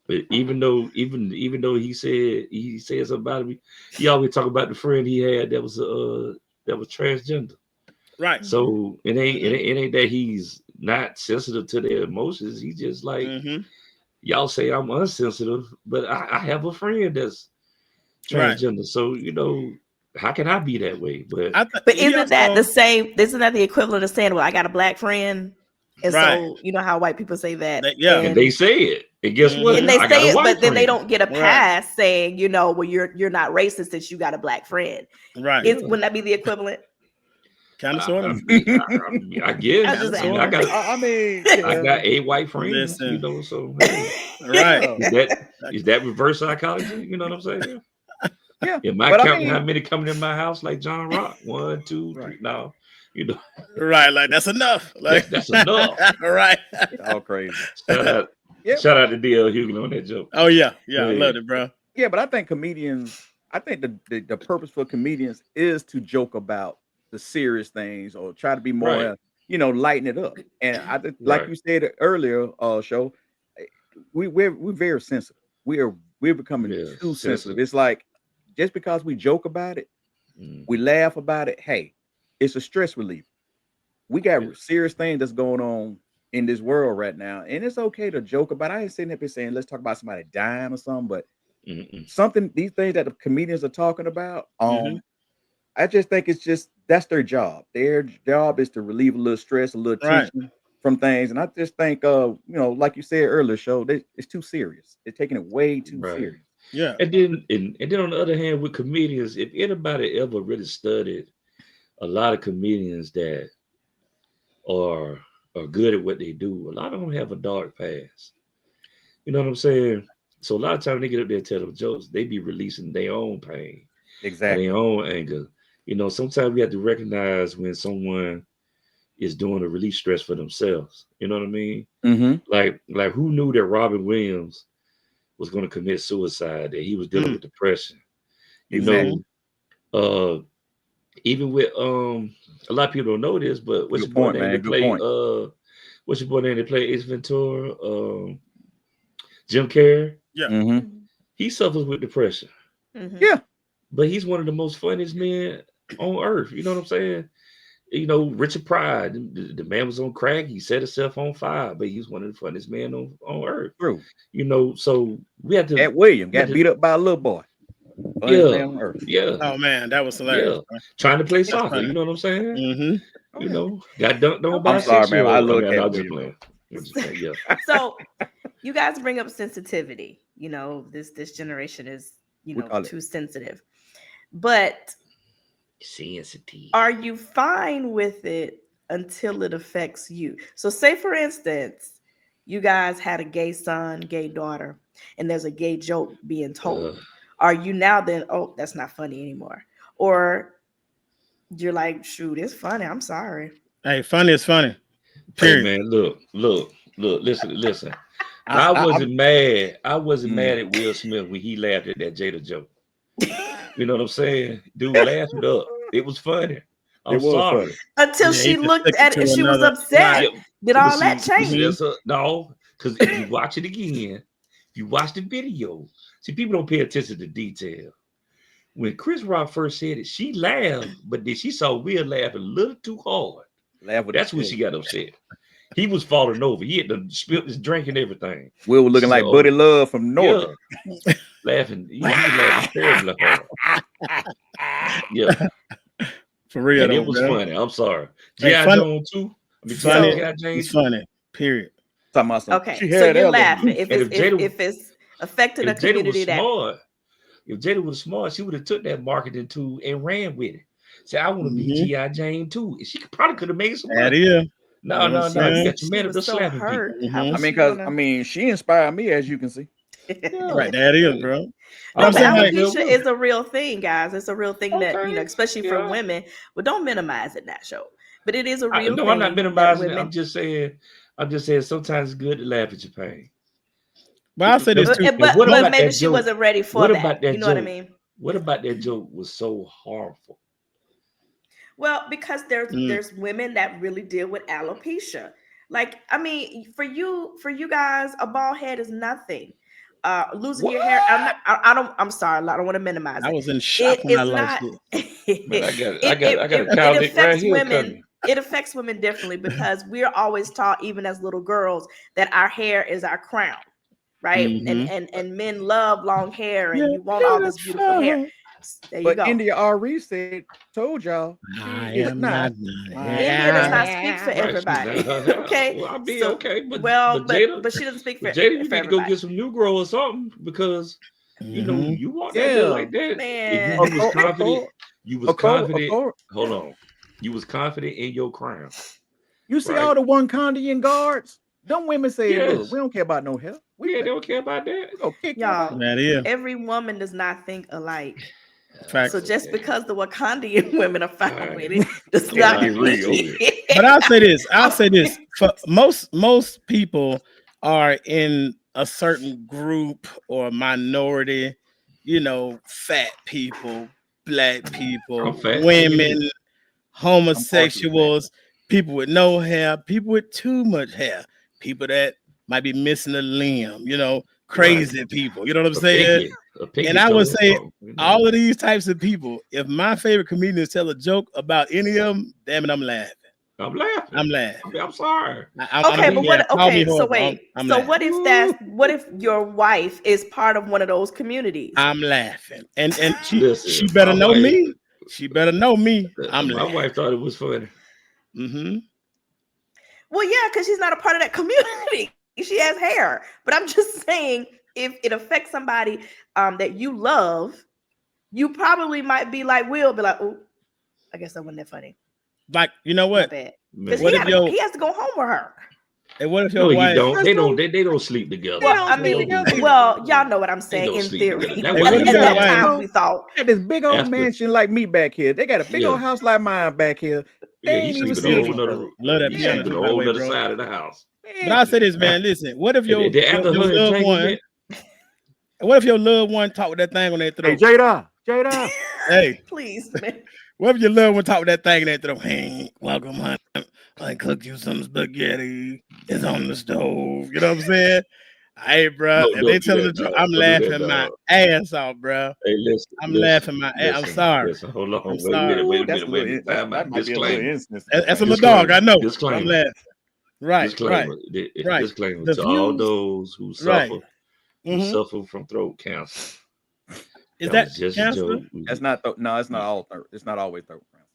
but even though he said something about me, he always talk about the friend he had that was transgender. Right. Hmm. So Hmm. it ain't that he's not sensitive to their emotions. He just like Hmm. y'all say I'm unsensitive, but I have a friend that's Right. transgender. So how can I be that way? But But He isn't that the also same? Isn't that the equivalent of saying, "Well, I got a black friend," and right. so you know how white people say that, Yeah. and they and say it, and guess and what? Hmm. they I got a say it, white but then they friend. don't get a Right. pass saying, well, you're not racist since you got a black friend. Right. Is Yeah, Wouldn't that be the equivalent? Kind of, I, sort I, of. I I guess. was Kind just of, I mean, sort I of. got I mean, I yeah, got a white friends, Listen. So hey, Right. yeah, is that is that reverse psychology? You know what I'm saying? yeah. Am I But I counting how mean, many coming in my house like John Rock? One, two, right. three. No, you know Right. Like that's enough. Like that's enough. right. It's all crazy. Shout out, Yeah, shout out to DL Hughley on that joke. Oh yeah. Go Yeah. I ahead. loved it, bro. yeah. But I think comedians. I think the purpose for comedians is to joke about the serious things or try to be Right, more, lighten it up. And like right. you said earlier, show, eh, we're very sensitive. We're becoming Yeah, too sensitive. sensitive. It's like just because we joke about it, we Hmm. laugh about it. Hey, it's a stress relief. We Yeah. got serious things that's going on in this world right now, and it's okay to joke about. I ain't sitting up here saying let's talk about somebody dying or something, but Mm-mm. something these things that the comedians are talking about. Hmm. I just think it's just that's their job. Their job is to relieve a little stress, a little Right. tension from things, and I just think, like you said earlier, show it's too serious. They're taking it way too Right. serious. Yeah. And then on the other hand, with comedians, if anybody ever really studied a lot of comedians that are are good at what they do, a lot of them have a dark past. You know what I'm saying? So a lot of times they get up there and tell them jokes, they be releasing their own pain or their Exactly. own anger. Sometimes we have to recognize when someone is doing a release stress for themselves. You know what I mean? Mm-hmm. Like who knew that Robin Williams was going to commit suicide, that he was dealing Mm. with depression? You Exactly. Hmm. know, uh even with a lot of people don't know this, but what's Good your boy point, name? man. They Good play point. what's your boy name? They play Ace Ventura, Jim Carrey. Yeah. Mm-hmm. He suffers with depression, Mhm. Yeah. but he's one of the most funniest men on earth. You know what I'm saying? You know, Richard Pryor, the man was on crack. He set himself on fire, but he's one of the funniest men on earth. True. You know, so we had to, Cat William we had got to beat up by a little boy. Funniest yeah, man on earth. yeah, Oh man, that was hilarious. yeah. Trying to play That's soccer. funny. You know what I'm saying? Mm-hmm. Oh, You yeah. know, got dunked on by I'm a Okay. sorry, man. I 6-year-old. I love mean, Cat I'm just William. playing. I'm just playing. Yeah. So you guys bring up sensitivity. You know, this generation is, We call it. too sensitive. But Sensitive. are you fine with it until it affects you? So say for instance, you guys had a gay son, gay daughter, and there's a gay joke being told. Are you now then, oh, that's not funny anymore? Or you're like, shoot, it's funny. I'm sorry. Hey, funny is funny. Hey Period. man, look. Listen. I, I I, I'm, wasn't mad. I wasn't mm, mad at Will Smith when he laughed at that Jada joke. You know what I'm saying? Dude, laugh it up. It was funny. it I'm was funny. sorry. Until Yeah, he she just looked took it at it to and she was another upset. Yeah, right. Did but all that change? that's no. Because if you watch it again, if you watch the video, see people don't pay attention to detail. When Chris Rock first said it, she laughed, but then she saw Will laugh a little too hard. Laugh with That's his when she got upset. He was falling over. He had to spill his drink and everything. Will was She looking said, like Buddy "Oh, Love from yeah, Northern. laughing. He was laughing terribly hard. Yeah, For real and it though, was bro. funny. I'm sorry. Hey, G.I. funny, Jones too. I mean, funny. So G.I. Jane It's too. funny. Period. Talking about some. okay, She so had you're elegance. laughing if And it's if it's affecting a if Jada was community that smart, if Jada was smart, she would have took that marketing tool and ran with it. Say, I want to be Mm-hmm. G.I. Jane too. And she probably could have made some That money. is. No, You know what I'm no, no. You saying? got your she man up was there so slapping people. hurt. How Mm-hmm. was I mean, she because gonna? she inspired me, as you can see. Yeah. Right. That is, bro. But No, I'm but saying, I'm like, there alopecia with is her. a real thing, guys. It's a real thing that, Okay. especially for Yeah. women. But don't minimize it, that show. But it is a real No, I'm not thing that minimizing it. women. I'm just saying sometimes it's good to laugh at your pain. but I'll say this too. And what But about maybe that she joke? wasn't ready for What that. about that You know what I joke? mean? What about that joke was so harmful? Well, because there's Mm. there's women that really deal with alopecia. Like, I mean, for you guys, a bald head is nothing. Losing What? your hair, I don't. I'm sorry, I don't want to minimize I it. was in shock It when I is lost not. it. Man, I got a It cow lick right affects here women. coming. It affects women differently because we're always taught, even as little girls, that our hair is our crown, right? And Mm-hmm. and men love long hair, and You're you want all this beautiful hair. beautiful. There you But go. India Ari said, told y'all, I she is am not. not. my India does not hair. speak for Right, she's not everybody. her hair. Okay, Well, I mean, so okay, well, but Jada, but she doesn't speak but Jada, you for need to go everybody. get some new grow or something because you know Mm-hmm. you want that hair Yeah. like that. If Man, you was confident, you was confident. Of Hold on, you was confident in your crown, You see right? all the Wakandian guards? Them women say, look, Yes. we don't care about no hair. Yeah, they don't care about that. We gonna kick your y'all, butt. That is. every woman does not think alike. Facts. So just Okay. because the Wakandian women are fine Alright. with it does Yeah, not be real. mean. But I'll say this. I'll say this. For most people are in a certain group or minority, fat people, black I'm people, fat. Look at me. women, I'm partially fat. homosexuals, people with no hair, people with too much hair, people that might be missing a limb, crazy people. You know what I'm A saying? piggy, a piggy And I would toe. say Oh, you know. all of these types of people, if my favorite comedians tell a joke about any of them, damn it, I'm laughing. I'm laughing. I'm laughing. I mean, I'm sorry. Okay, but Yeah, what? call me Okay, so horrible. wait. I'm So laughing. what if your wife is part of one of those communities? I'm laughing. And she Listen, better my know wife, me. She better know me. I'm my laughing. wife thought it was funny. Mm-hmm. Well, yeah, because she's not a part of that community. She has hair. But I'm just saying, if it affects somebody that you love, you probably might be like, Will be like, oh, I guess that wasn't that funny. Like, you know My what? bad. Man. Because What if your he has to go home with her. and what if No, your you wife? don't. They don't- They don't sleep together. Well, don't I sleep mean, together. well, y'all know what I'm They saying don't in sleep theory. together. That Hey, was what if At your that wife? time, we thought. Got this big old After- mansion like me back here. They got a big Yeah. old house like mine back here. They Yeah, he ain't even sleep in a whole seen each nother. other. Love that He Yeah. piano sleep in too, a by the whole way, nother bro. side of the house. But I'll say this, man. Listen, what if your, And then after your her loved one? entanglement, What if your loved one talk with that thing on their Hey, throat? Jada. Hey, Please, man. What if your little one talk with that thing and they throw, hey, welcome, honey. I cooked you some spaghetti. It's on the stove. You know what I'm saying? Hey, bro, No, if they don't do telling the that, truth, dog. I'm Don't do that, laughing my dog. ass off, bro. Hey, listen, I'm listen, laughing my ass. I'm listen, sorry. listen. Hold I'm on. Wait a sorry. minute. Wait Ooh, a that's a minute. Wait a little. minute. That Time that out. might be a little Disclaimer. insensitive That's a right little there. dog. I Disclaimer. know. But I'm Disclaimer. laughing. Right, right, Disclaimer. right. Disclaimer The to all views, those right. who Mm-hmm. suffer from throat cancer. Is That that was just a cancer? joke. That's not. No, it's not all. It's not always third round.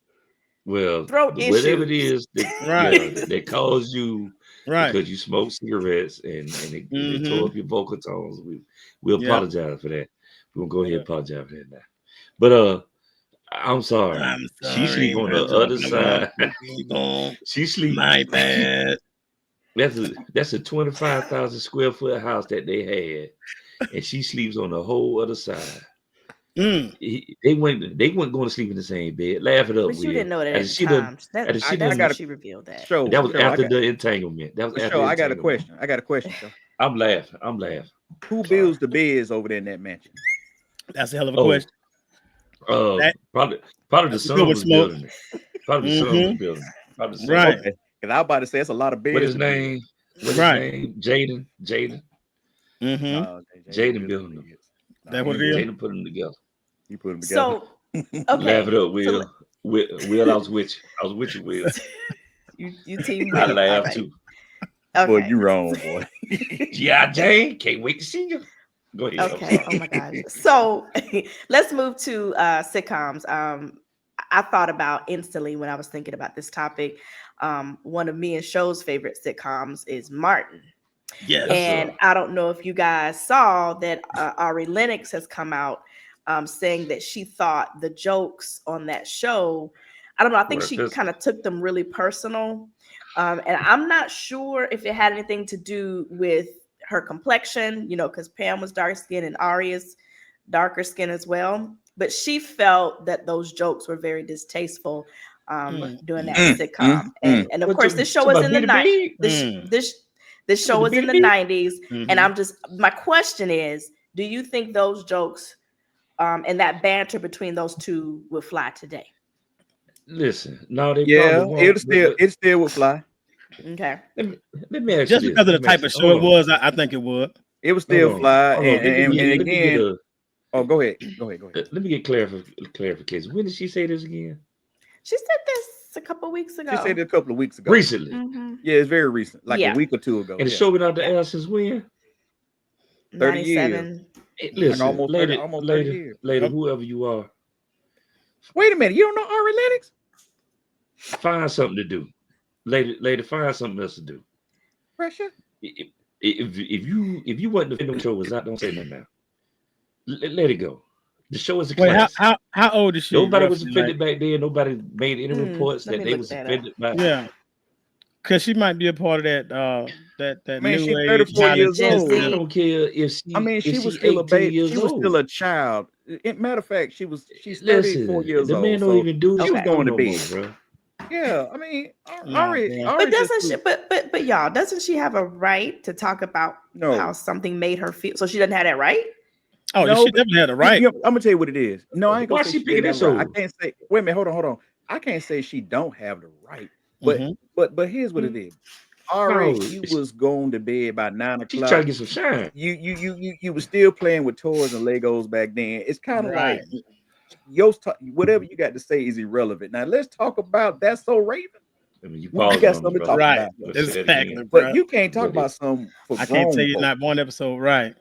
Well, Throat whatever it issues. is that Right, yeah that caused you right. because you smoke cigarettes and it tore Mm-hmm. up your vocal tones. We Yeah. apologize for that. We're gonna go ahead Yeah. and apologize for that now. But I'm sorry. I'm She sleep sorry. on We're the other talking about side. the people. she sleep. My bad. That's a 25,000 square foot house that they had, and she sleeps on the whole other side. Mm. They weren't going to sleep in the same bed. Laugh it up, But you Will. didn't know that After at the she done, time. That after she I that's done, when got a she revealed that. show. that was Show. I after got the entanglement. That was after show. the I got a entanglement. question. I got a question. Show. I'm laughing. I'm laughing. Who Sorry. builds the beds over there in that mansion? That's a hell of a Oh, question. That probably the that's a good son one, was Smoke. building it. Probably the son was Mm-hmm. building it. Probably the son was Right, Okay, building because I was about to say it's a lot of it. What beds his to build. name? What his right. name? Jaden. Jaden. Mm-hmm. No, Jay didn't Jaden build them building them. beds. No, That's he what ain't it build is. them. Jaden put them together. He put them together. So Laugh okay. it up, So Will. Will, I was with you. I was with you, Will. you team I Will. All laughed right. too. Boy, Okay. you wrong, boy. Yeah, Jane. Can't wait to see you. Go ahead. I'm Okay. Oh sorry. my gosh. So let's move to sitcoms. I thought about instantly when I was thinking about this topic. One of me and Show's favorite sitcoms is Martin. Yes, Yes. And sir. I don't know if you guys saw that Ari Lennox has come out saying that she thought the jokes on that show, I don't know, I think What a she kind physical. of took them really personal. And I'm not sure if it had anything to do with her complexion, because Pam was dark skinned and Ari is darker skin as well. But she felt that those jokes were very distasteful Mm, during that Mm, mm, sitcom. mm. And of What course, you this show talking was about? in the Billy night. B? mm, This With show the was in Billy the B? 90s. And mm-hmm. my question is, do you think those jokes and that banter between those two would fly today? Listen, no, they probably Yeah, won't. it still would fly. Okay. Let me let me ask you Just this. because of the Let me type ask of you. show Hold it on. was, I think it would. It would Hold still on. fly. Hold on. And Let me get again, a oh, go ahead. Go ahead. Go ahead. let me get clarification. When did she say this again? She said this a couple weeks She said ago. it a couple of weeks ago. Recently. Hmm. Yeah, it's very recent, like a Yeah. week or two ago. And the Yeah, show been out the Yeah. air since when? 30 years, 97. Hey, like Mm. listen, almost 30 years. Yep. whoever you are, Wait a minute, you don't know Ari Lennox? find something to do. Later, find something else to do. Pressure. If if you wasn't defending the show was out, don't say nothing now. Let it go. The show is a Wait, how, classic. how how old is she Nobody was roughly? Like, offended back then. Nobody made any reports Let that me they look was that up. offended by. yeah, because she might be a part of that that Man, new she's age 34 highly years Gen old. I Z. sensitive. don't care I mean, if she was she still a 18 babe. years She was still old. a child. Matter of fact, she's 34 Listen, years the man old. don't So even do the she was Okay. show going to no more, bed. bro. Yeah, I mean, No, bro. But Ari just doesn't she too. but y'all, doesn't she have a right to talk about how No, something made her feel? So she doesn't have that right? Oh, yeah, no. she definitely had a right. I'm gonna tell you what it is. No, I ain't gonna Why say she she picking didn't that have a right. I show? can't say. Wait a minute. Hold on. I can't say she don't have the right. But Hmm. but here's what it is. Ari, No, you was going to bed by 9 she's trying to o'clock. get some shine. You was still playing with toys and Legos back then. It's kind of Right. like whatever you got to say is irrelevant. Now let's talk about That's So Raven. I mean, you We pausing got on me, something to brother. talk Right. about. Let's say that Exactly, again. But bro. you can't Go talk ahead. about some for I can't tell grown you folks. not one episode. Right.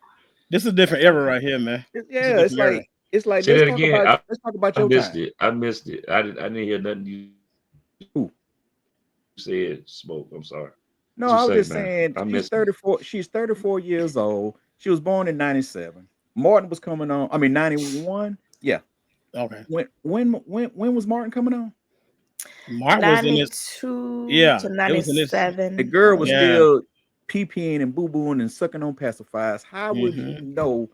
This is a different era right here, man. This is a Yeah, different era. it's like Say that again. let's talk about I your missed time. it. I missed it. I didn't hear nothing you Who? said. Smoke. I'm sorry. No, What you I was say, just man? saying I she's missed it. 34. She's 34 years old. She was born in 97. Martin was coming on. I mean 91. Yeah. Okay. When was Martin coming on? Mark was in this. 92 Yeah, to it was in this. The 97, I girl was believe. Yeah. still pee-peeing and boo-booing and sucking on pacifiers. How would Hmm. you know?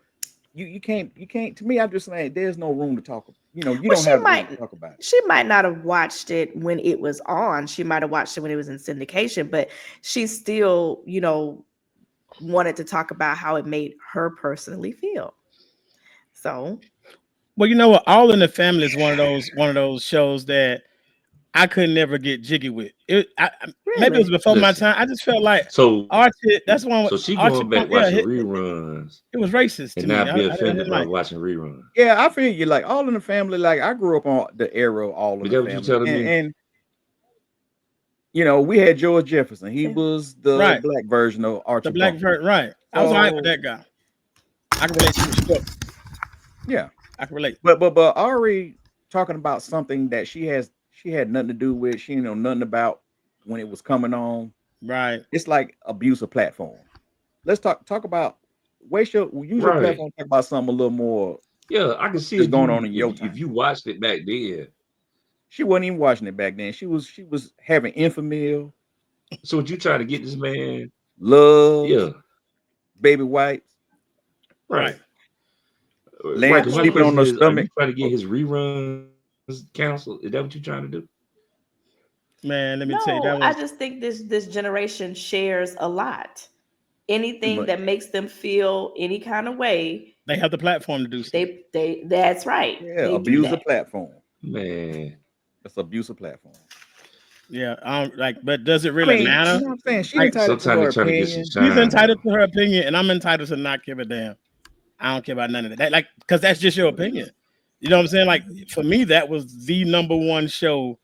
You can't. To me, I'm just saying there's no room to talk. You Well, don't have the room to talk about it. she might not have watched it when it was on. She might have watched it when it was in syndication, but she still, wanted to talk about how it made her personally feel. So Well, you know what? All in the Family is one of those shows that I could never get jiggy with. Maybe it was Really? before my Listen. time. I just felt like So Archie. That's one. so she Archie, going back yeah, watching reruns it was racist and to me. not be I didn't offended by like it. watching reruns. Yeah, I feel you. Like All in the Family. Like I grew up on the era of All in Is the that what you Family, telling me? and we had George Jefferson. He See, was the Right, black version of the Archie black Bunker. vert. Right, I was alright with So that guy. I can relate. He was short. yeah, I can relate. but Ari talking about something that she had nothing to do with. She didn't know nothing about when it was coming on. Right. It's like abuse of platform. Let's talk about use your Right. platform to talk about something a little more Yeah, I can see that's going on in your if time. you watched it back then. She wasn't even watching it back then. She was having Infamil, So what you trying to get this man? Love, Yeah, Baby Whites, right. Right. Right, Lamb because my well, sleeping on question the is, are you stomach. trying to get Oh, his reruns canceled? Is that what you're trying to do? Man, let me tell you, no, that I was just think this generation shares a lot. too Anything much. that makes them feel any kind of way, they have the platform to do so. they that's right. Yeah, They do abuse the that. platform. Man, That's abuse of platform. Yeah, like, but does it I really mean, you matter? know what I'm saying? She Like, entitled to sometimes her they're trying to get some opinion. she's shine entitled now. to her opinion, and I'm entitled to not give a damn. I don't care about none of that. Like, because that's just your opinion. You know what I'm saying? Like, for me, that was the number one show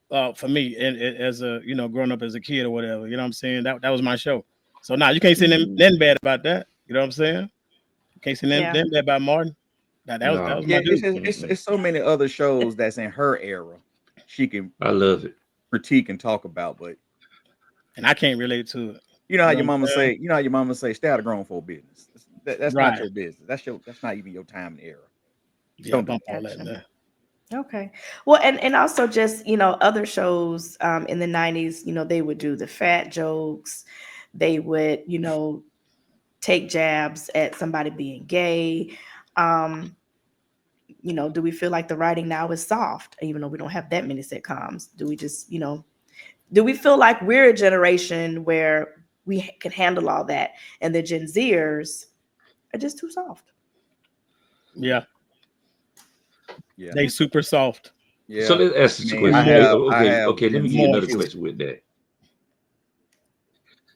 for me, and as a growing up as a kid or whatever. You know what I'm saying? That was my show. So now you can't say Mhm. nothing bad about that. You know what I'm saying? You can't say Yeah. nothing bad about Martin. That was No, my Yeah, dude, it's so many other shows that's in her era she can I love it. critique and talk about, but and I can't relate to it. you know how You know your what mama I'm saying? say, stay out of grown folk business. That's not Right. your business. That's not even your time and era. Yeah, Don't do bump that. all that Gotcha. in there. Okay. Well, and also just, other shows in the 90s, they would do the fat jokes. They would, take jabs at somebody being gay. Um, do we feel like the writing now is soft, even though we don't have that many sitcoms? Do we just, do we feel like we're a generation where we can handle all that and the Gen Zers are just too soft? Yeah, Yeah. they super soft. So Yeah. let's ask I this mean, question. More, I have Okay. Let Gen me give you Z more another so. children. question with that.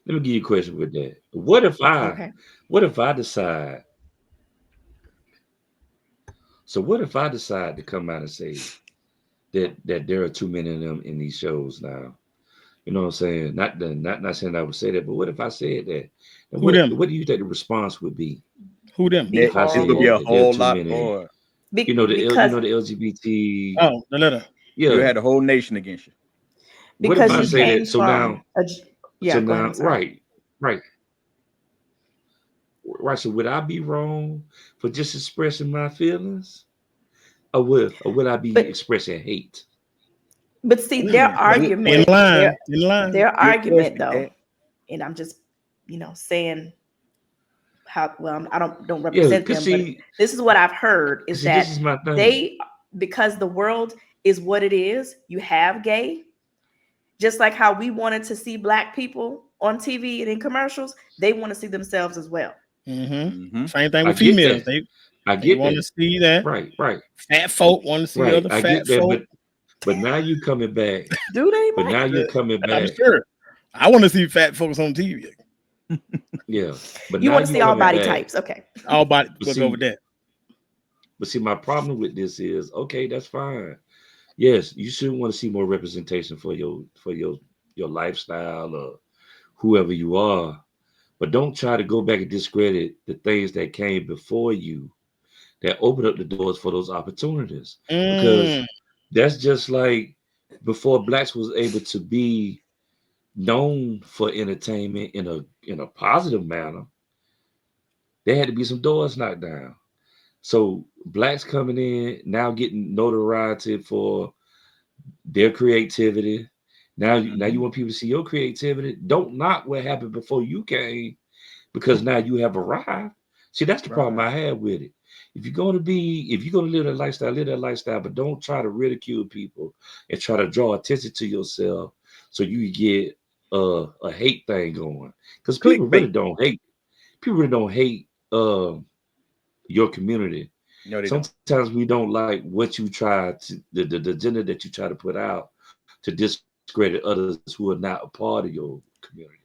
Let me give you a question with that. Okay. What if I decide? So what if I decide to come out and say that there are too many of them in these shows now? You know what I'm saying? Not saying I would say that, but what if I said that? And Who them? what do you think the response would be Who them? Be if I It's said gonna be horrible a that there are whole too lot many? more. You because know the LGBT. Oh, the letter. You Yeah. had the whole nation against you. What if because I you say Mm. that? came from So yeah, go ahead, now, I'm sorry. right, right. So would I be wrong for just expressing my feelings, or would I be But expressing hate? see their Ooh, good In argument, question. line, in line. their Good argument question, though, Cat. and I'm just, saying how well I don't Yeah, represent cause them, but this is what I've heard is this that is my thing. they, because the world is what it is, you have gay, just like how we wanted to see black people on TV and in commercials, they want to see themselves as well. Hmm. Mm-hmm. Same thing I with get females. that. I They get want to that. see that. Right. Fat folk want to see Right. other I fat get that. folk. But now you coming back. Do they, But now Mike? you're coming I'm back. sure. I want to see fat folks on TV. Yeah. But You now want to you see all coming body back. types? Okay. All body. But We'll go with see, that. my problem with this is okay. That's fine. Yes, you should want to see more representation for your lifestyle or whoever you are. But don't try to go back and discredit the things that came before you that opened up the doors for those opportunities. Because Mm, that's just like before blacks was able to be known for entertainment in a positive manner, there had to be some doors knocked down. So blacks coming in now getting notoriety for their creativity. Now Mm-hmm. you want people to see your creativity. Don't knock what happened before you came because now you have arrived. See, that's the problem Right. I had with it. If you're gonna live that lifestyle, but don't try to ridicule people and try to draw attention to yourself so you get a hate thing going. Because Clickbait. people really don't hate your community. No, they don't. Sometimes we don't like what you try to the agenda that you try to put out to discredit others who are not a part of your community.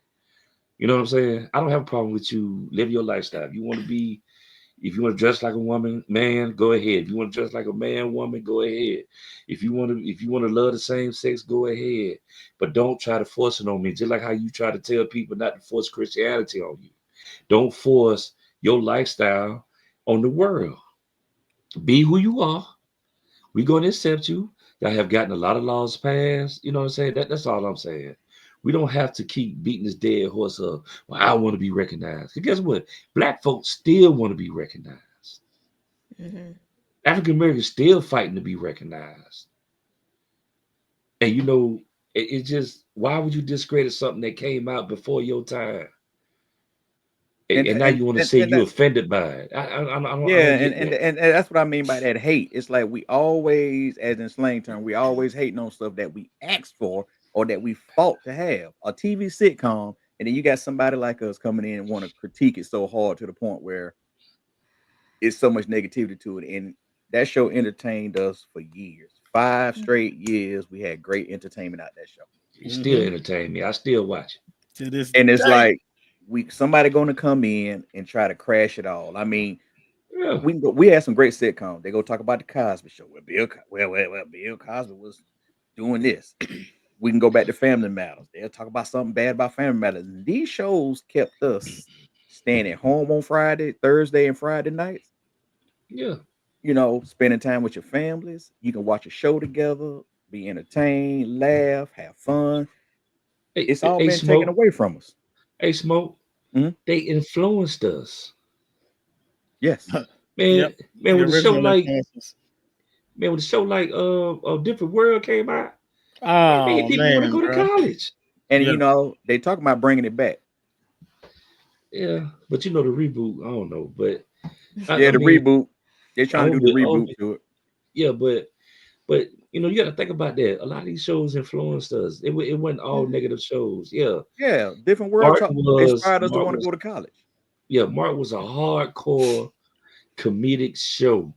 You know what I'm saying? I don't have a problem with you living your lifestyle. If you want to be, if you want to dress like a woman, man, go ahead. If you want to dress like a man, woman, go ahead. If you want to love the same sex, go ahead. But don't try to force it on me. Just like how you try to tell people not to force Christianity on you. Don't force your lifestyle on the world. Be who you are. We're going to accept you. Y'all have gotten a lot of laws passed. You know what I'm saying? That's all I'm saying. We don't have to keep beating this dead horse up. Well, I want to be recognized. 'Cause guess what? Black folks still want to be recognized. Mhm. African Americans still fighting to be recognized. And it just, why would you discredit something that came out before your time? And, And and now and you want to and, say and you're that offended by it. I don't yeah, get that. and that's what I mean by that hate. It's like we always, as in slang term, we always hating on stuff that we asked for or that we fought to have. A TV sitcom, and then you got somebody like us coming in and want to critique it so hard to the point where it's so much negativity to it. And that show entertained us for years. 5 straight years, we had great entertainment out that show. You still Hmm. entertain me. I still watch it. To this And it's day. like we somebody going to come in and try to crash it all. I mean, Yeah. we had some great sitcoms. They go talk about the Cosby Show. Well, Bill Cosby was doing this. We can go back to Family Matters. They'll talk about something bad about Family Matters. And these shows kept us staying at home on Friday, Thursday, and Friday nights. Yeah. Spending time with your families. You can watch a show together, be entertained, laugh, have fun. It's all Hey, been taken Smoke. away from us. Hey, Smoke. Mhm. They influenced us. Yes. Man, Yep. man, The with a show original like influences. man, with a show like A Different World came out, it made Oh people want to man, go to bro. college. And Yeah. they talk about bringing it back. Yeah, but the reboot, I don't know. But I, Yeah, I the mean, reboot. They're I trying to hope do the it, I hope reboot it, to it. yeah, but you got to think about that. A lot of these shows influenced us. It wasn't all Mhm. negative shows. Yeah, Yeah, different world Martin talk was inspired us to Martin want to was go to college. yeah, Martin was a hardcore comedic show.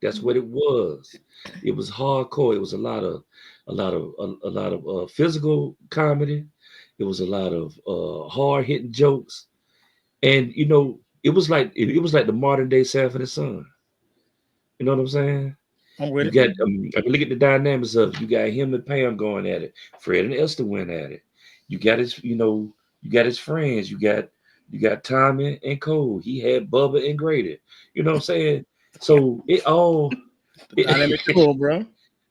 That's what Mhm. it was. It was hardcore. It was a lot of physical comedy. It was a lot of hard hitting jokes, and it was like the modern day Sanford and Son. You know what I'm saying? I'm with You it. got Mhm. I mean, look at the dynamics of it. You got him and Pam going at it. Fred and Esther went at it. You got you got his friends. You got Tommy and Cole. He had Bubba and Grady. You know what I'm saying? So it all The it, dynamic duo, bro.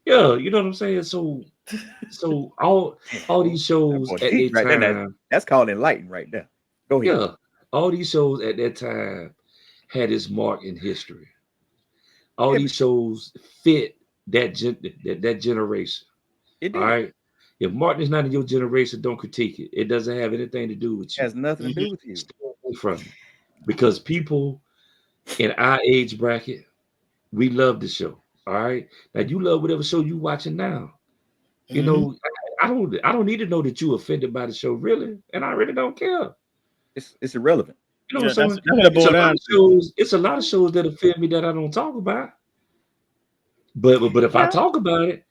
yeah, you know what I'm saying? So all Boy, these that shows boy at teach their right there. time, That's called enlighten right there. Go ahead. yeah, all these shows at that time had its mark in history. All Yeah, these shows fit that generation. it All did. right. If Martin is not in your generation, don't critique it. It doesn't have anything to do with you. Has nothing to Hmm. do with you. Stay away from it. Because people in our age bracket, we love the show. All right. Now you love whatever show you watching now. You Hmm. know, I don't need to know that you offended by the show, really. And I really don't care. It's irrelevant. You know Yeah, what I'm saying? that's what it boiled down to. It's a lot of shows that offend me that I don't talk about. But if I Yeah. talk about it,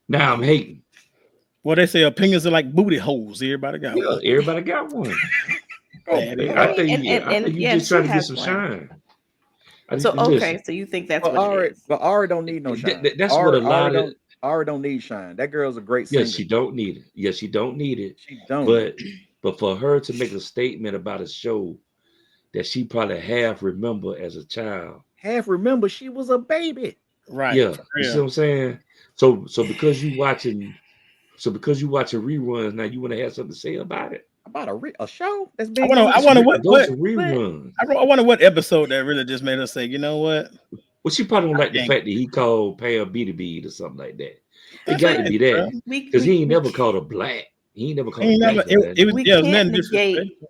now I'm hating. Well, they say opinions are like booty holes. Everybody got Yeah, one. everybody got one. Oh Bad my Hey, I I God. mean, think and you, and I think and you yeah, and just she trying to get has some one. shine. So Listen, okay, so you think that's But what it Ari, is? but Ari don't need no shine. that's what a lot of. Ari don't need shine. That girl's a great Yes, singer. she don't need it. Yes, she don't need it. She don't need But it. for her to make a statement about a show that she probably half remember as a child, Half remember she was a baby. Right. yeah, For you see real. what I'm saying? So because you watching reruns now, you want to have something to say about it. About a show that's I been wonder. going I for wonder Those what. are But reruns. I wonder what episode that really just made us say, you know what? Well, she probably don't like the Dang. fact that he called Pam Beady Bead or something like that. It That's got to crazy, be bro. that we because he we ain't we never called her black. He ain't never He called a ain't never. black girl that It was. we name. Yeah, it was can't nothing negate. disrespectful.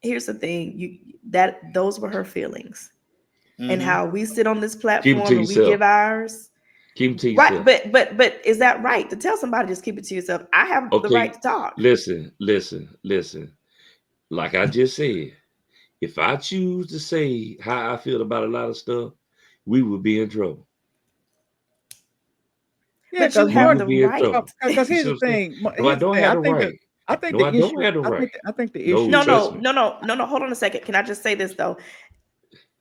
Here's the thing: that those were her feelings, and Hmm. how we sit on this Keep it to platform and we give yourself. ours. Keep it to Right, yourself. but is that right to tell somebody just keep it to yourself? I have the right Okay, to talk. listen. Like I just said, if I choose to say how I feel about a lot of stuff, we would be in trouble. Yeah, But you because We have Martin. would the be in right. trouble. Because You here's see the what I'm saying? thing. No, I Here's the don't thing. have the right. I think No, the I don't issue. have the right. I think the No, issue No, is trust no, me. no, no, no, no. Hold on a second. Can I just say this though?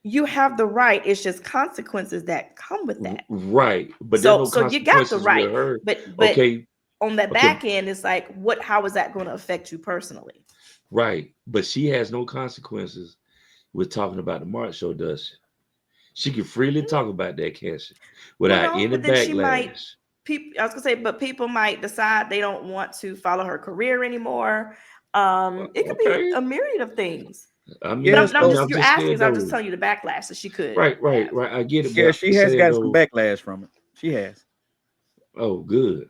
You have the right. It's just consequences that come with that. Right, but there's So no so you got the consequences with right. her. But Okay, on that okay, back end, it's like what how is that going to affect you personally? right, but she has no consequences with talking about the March show, does she? She can freely Mm, talk about that, can she? well, Without no, any but then she might backlash. people I was gonna say, but people might decide they don't want to follow her career anymore. It could be Okay, a myriad of things. But yeah. I I'm mean, So just I'm you're just asking, saying so I'm just though. telling you the backlash that she could Right, right, have. right. I get it, but yeah, I'm she just has saying gotten some though. backlash from it. She has. Oh, good,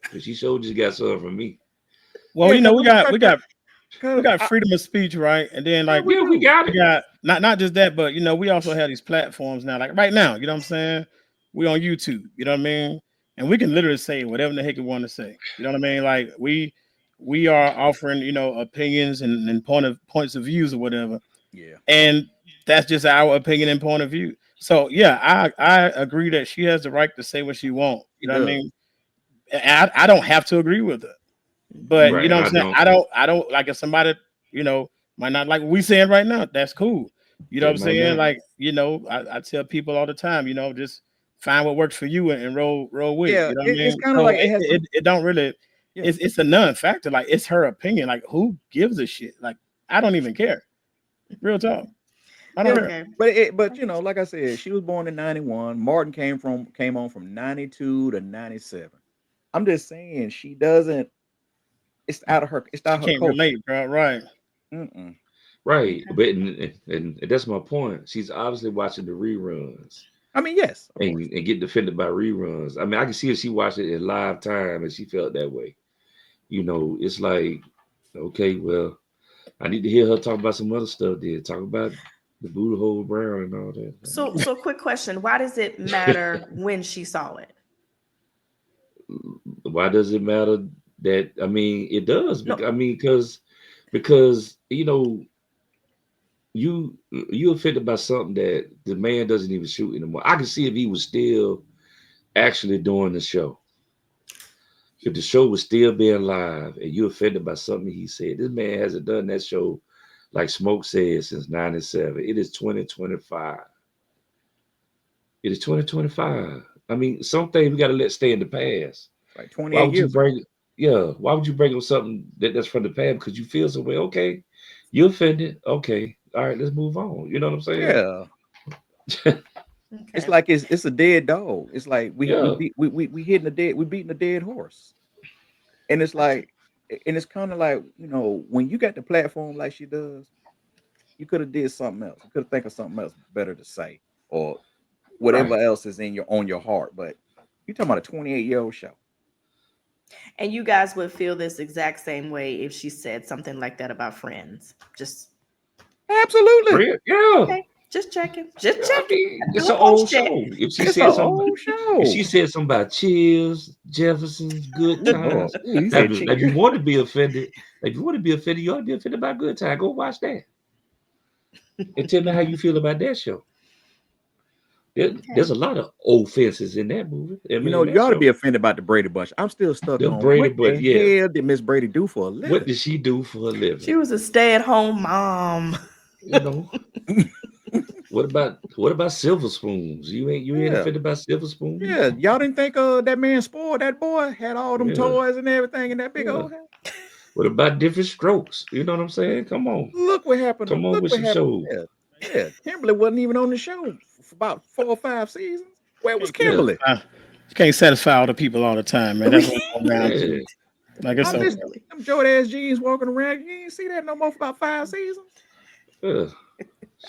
because she showed just got something from me. Well, Yeah, you know, we because got freedom of speech, right? And then yeah, like we Yeah, we do. got we it. got not just that, but you know, we also have these platforms now. Like right now, you know what I'm saying? We on YouTube, you know what I mean? And we can literally say whatever the heck we want to say. You know what I mean? Like we are offering, you know, opinions and points of views or whatever. Yeah, And that's just our opinion and point of view. So yeah, I agree that she has the right to say what she wants. she You know what I does. mean? I don't have to agree with her. But you Right, know Mhm. what I'm I saying? don't. I don't like if somebody, you know, might not like what we saying right now, that's cool. You know what They I'm might saying? not. Like, you know, I tell people all the time, you know, just find what works for you and roll with it. Yeah, You know what I it's mean? kind of So like it has some. it don't really Yeah, it's a non-factor. Like it's her opinion. Like who gives a shit? Like I don't even care. Real talk. I don't yeah, care. Okay. but like I said, she was born in '91. Martin came on from '92 to '97. I'm just saying she doesn't. It's out of her. It's She not her can't culture. relate, bro. Right. Mm-mm. Right, Okay. but and that's my point. She's obviously watching the reruns I mean, yes, of course. and get defended by reruns. I mean, I can see if she watched it in live time and she felt that way. You know, it's like, okay, well, I need to hear her talk about some other stuff. Then talk about the Buddha hole brown and all that. So quick question: why does it matter when she saw it? Why does it matter that? I mean, it does. No. I mean, because you know you offended by something that the man doesn't even shoot anymore. I can see if he was still actually doing the show. If the show was still being live and you offended by something he said, this man hasn't done that show like Smoke said since '97. It is 2025. It is 2025. I mean, some things we got to let stay in the past. Like Why 28 would you years ago. bring? Yeah, why would you bring up something that's from the past because you feel some way? Okay, you offended. Okay, all right, let's move on. You know what I'm saying? Yeah, it's Okay. like it's a dead dog. It's like Yeah, we hitting a dead we beating a dead horse, and it's Gotcha. like and it's kind of like when you got the platform like she does, you could have did something else. You could have think of something else better to say or whatever right. else is in your on your heart. But you talking about a 28-year-old show. And you guys would feel this exact same way if she said something like that about Friends. Just Absolutely, Yeah, okay. Just checking. Just I checking. mean, Do it's a an pulse old check. show. it's an old If show. she said something about Cheers, Jefferson's, Good Oh Lord, Times, ooh, he now, said now if you cheers. want to be offended, if you want to be offended, you ought to be offended by Good Time. Go watch that and tell me how you feel about that show. There's Okay. a lot of offenses in that movie. I You mean, know, in you that ought to be show. offended about the Brady Bunch. I'm still stuck The on Brady, what but the yeah, hell did Miss Brady do for a what living? did she do for a living? She was a stay-at-home mom. You know, what about silver spoons? You ain't Yeah, offended by silver spoons? yeah. Y'all didn't think that man spoiled that boy had all them Yeah, toys and everything in that big yeah. old house. What about different strokes? You know what I'm saying? Come on. Look what happened. Come on Look with what some happened. shows. Yeah, yeah. Kimberly wasn't even on the show for about 4 or 5 seasons. Where was Can't Yeah, Kimberly? satisfy, you can't satisfy all the people all the time, man. That's what it comes down yeah, to. Like it's I'm just okay. Really. them Jordan ass jeans walking around. You ain't see that no more for about 5 seasons. yeah.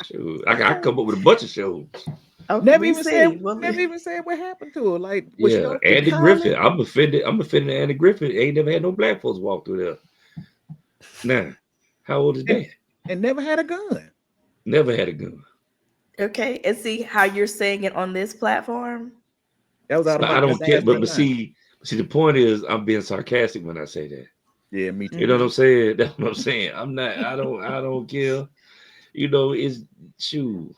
Shoot. I Okay. come up with a bunch of shows. Okay. Never We even said. see. Well, Never even said what happened to her. Like was she Yeah, okay? Andy Carly. Griffith. I'm offended. I'm offended. Andy Griffith ain't never had no black folks walk through there. Nah, how old is And that? and never had a gun. Never had a gun. Okay. And see how you're saying it on this platform. That was out But of my I don't care. But dazzling but mind. see, see, the point is, I'm being sarcastic when I say that. Yeah, me You too. know what Hmm. I'm saying? That's what I'm saying. I'm not. I don't. I don't care. You know, it's shoot.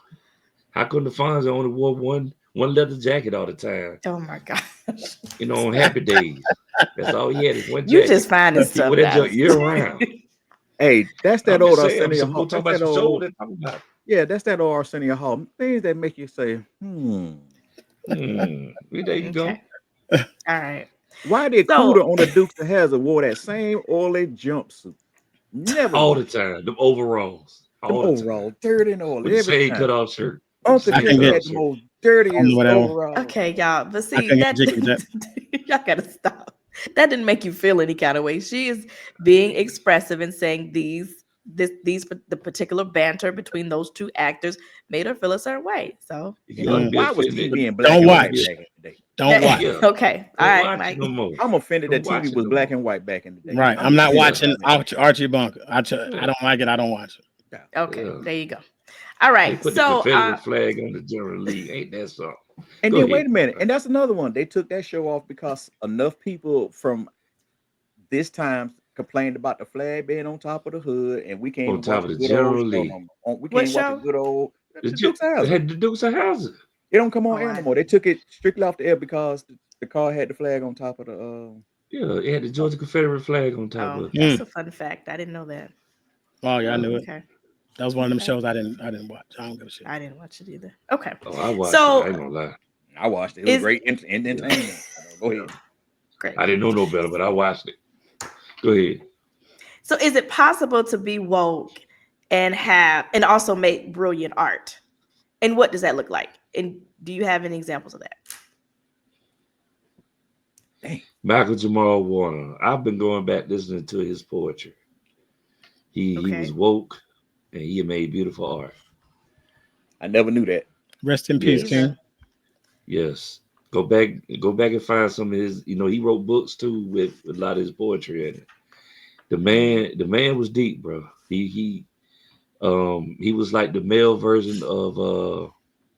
How come the Fonz only wore one leather jacket all the time? Oh my gosh. You know, on happy days. That's all he had is one You just jacket. finding He wore stuff, that junk guys. year round. Hey, that's that I'm old just saying. I'm Arsenio some Hall. more talking That's about that some show old. than talking about. Yeah, that's that old Arsenio Hall. Things that make you say, There you go. Okay. All right. why did So Cooter on the Dukes of Hazzard wore that same oily jumpsuit? Never All wore the time. Them overalls. them All the time. overalls, dirty and oily With the every same time. cutoff shirt. With the Uncle I same can Jigga get. cutoff had the shirt. most I don't know dirtiest what else. overalls. okay, y'all, but I see can get that jiggy with that. y'all gotta stop. That didn't make you feel any kind of way. She is being expressive and saying these the particular banter between those two actors made her feel a certain way. So If you you ought know. to Mm. be Why was offended, TV in if black Don't you and ought to white be, watch. back in the day? Don't watch. yeah, Okay, all don't right, watch it Mike. no more. I'm offended Don't that watch TV it was no black more. and white back in the day. Right. I'm I'm not offended Yeah, by watching that. Archie Bunker. I yeah, don't like it. I don't watch it. Yeah. Okay, yeah. there you go. All They right, put the so Confederate flag on the General League. Ain't that something? And Go then wait ahead. a minute, and that's another one. They took that show off because enough people from this time complained about the flag being on top of the hood, and we can't On even watch top a of the good old General show no League. more. We what can't watch a show? good old The, the Dukes of They Hazzard. had the Dukes of Hazzard. It don't come on Oh, air no I more. They took it strictly off the air because the car had the flag on top of the. Yeah, it had the Georgia Confederate flag on top oh, of it. that's Mm. a fun fact. I didn't know that. Oh yeah, I Yeah. knew it. Okay, That was one of them okay. shows I didn't watch. I don't give a shit. I didn't watch it either. Okay, Oh, I watched it. I so ain't gonna lie. I watched it. It was is great Yeah, entertainment. Go yeah. ahead. great. I didn't know no better, but I watched it. Go ahead. So is it possible to be woke and have and also make brilliant art? And what does that look like? And do you have any examples of that? Dang. Michael Jamal Warner. I've been going back listening to his poetry. He was Okay. woke and he made beautiful art. I never knew that. Rest in Me peace, Yes, either. King. yes. Go back and find some of his. You know, he wrote books too with a lot of his poetry in it. Mhm. The man was deep, bro. He was like the male version of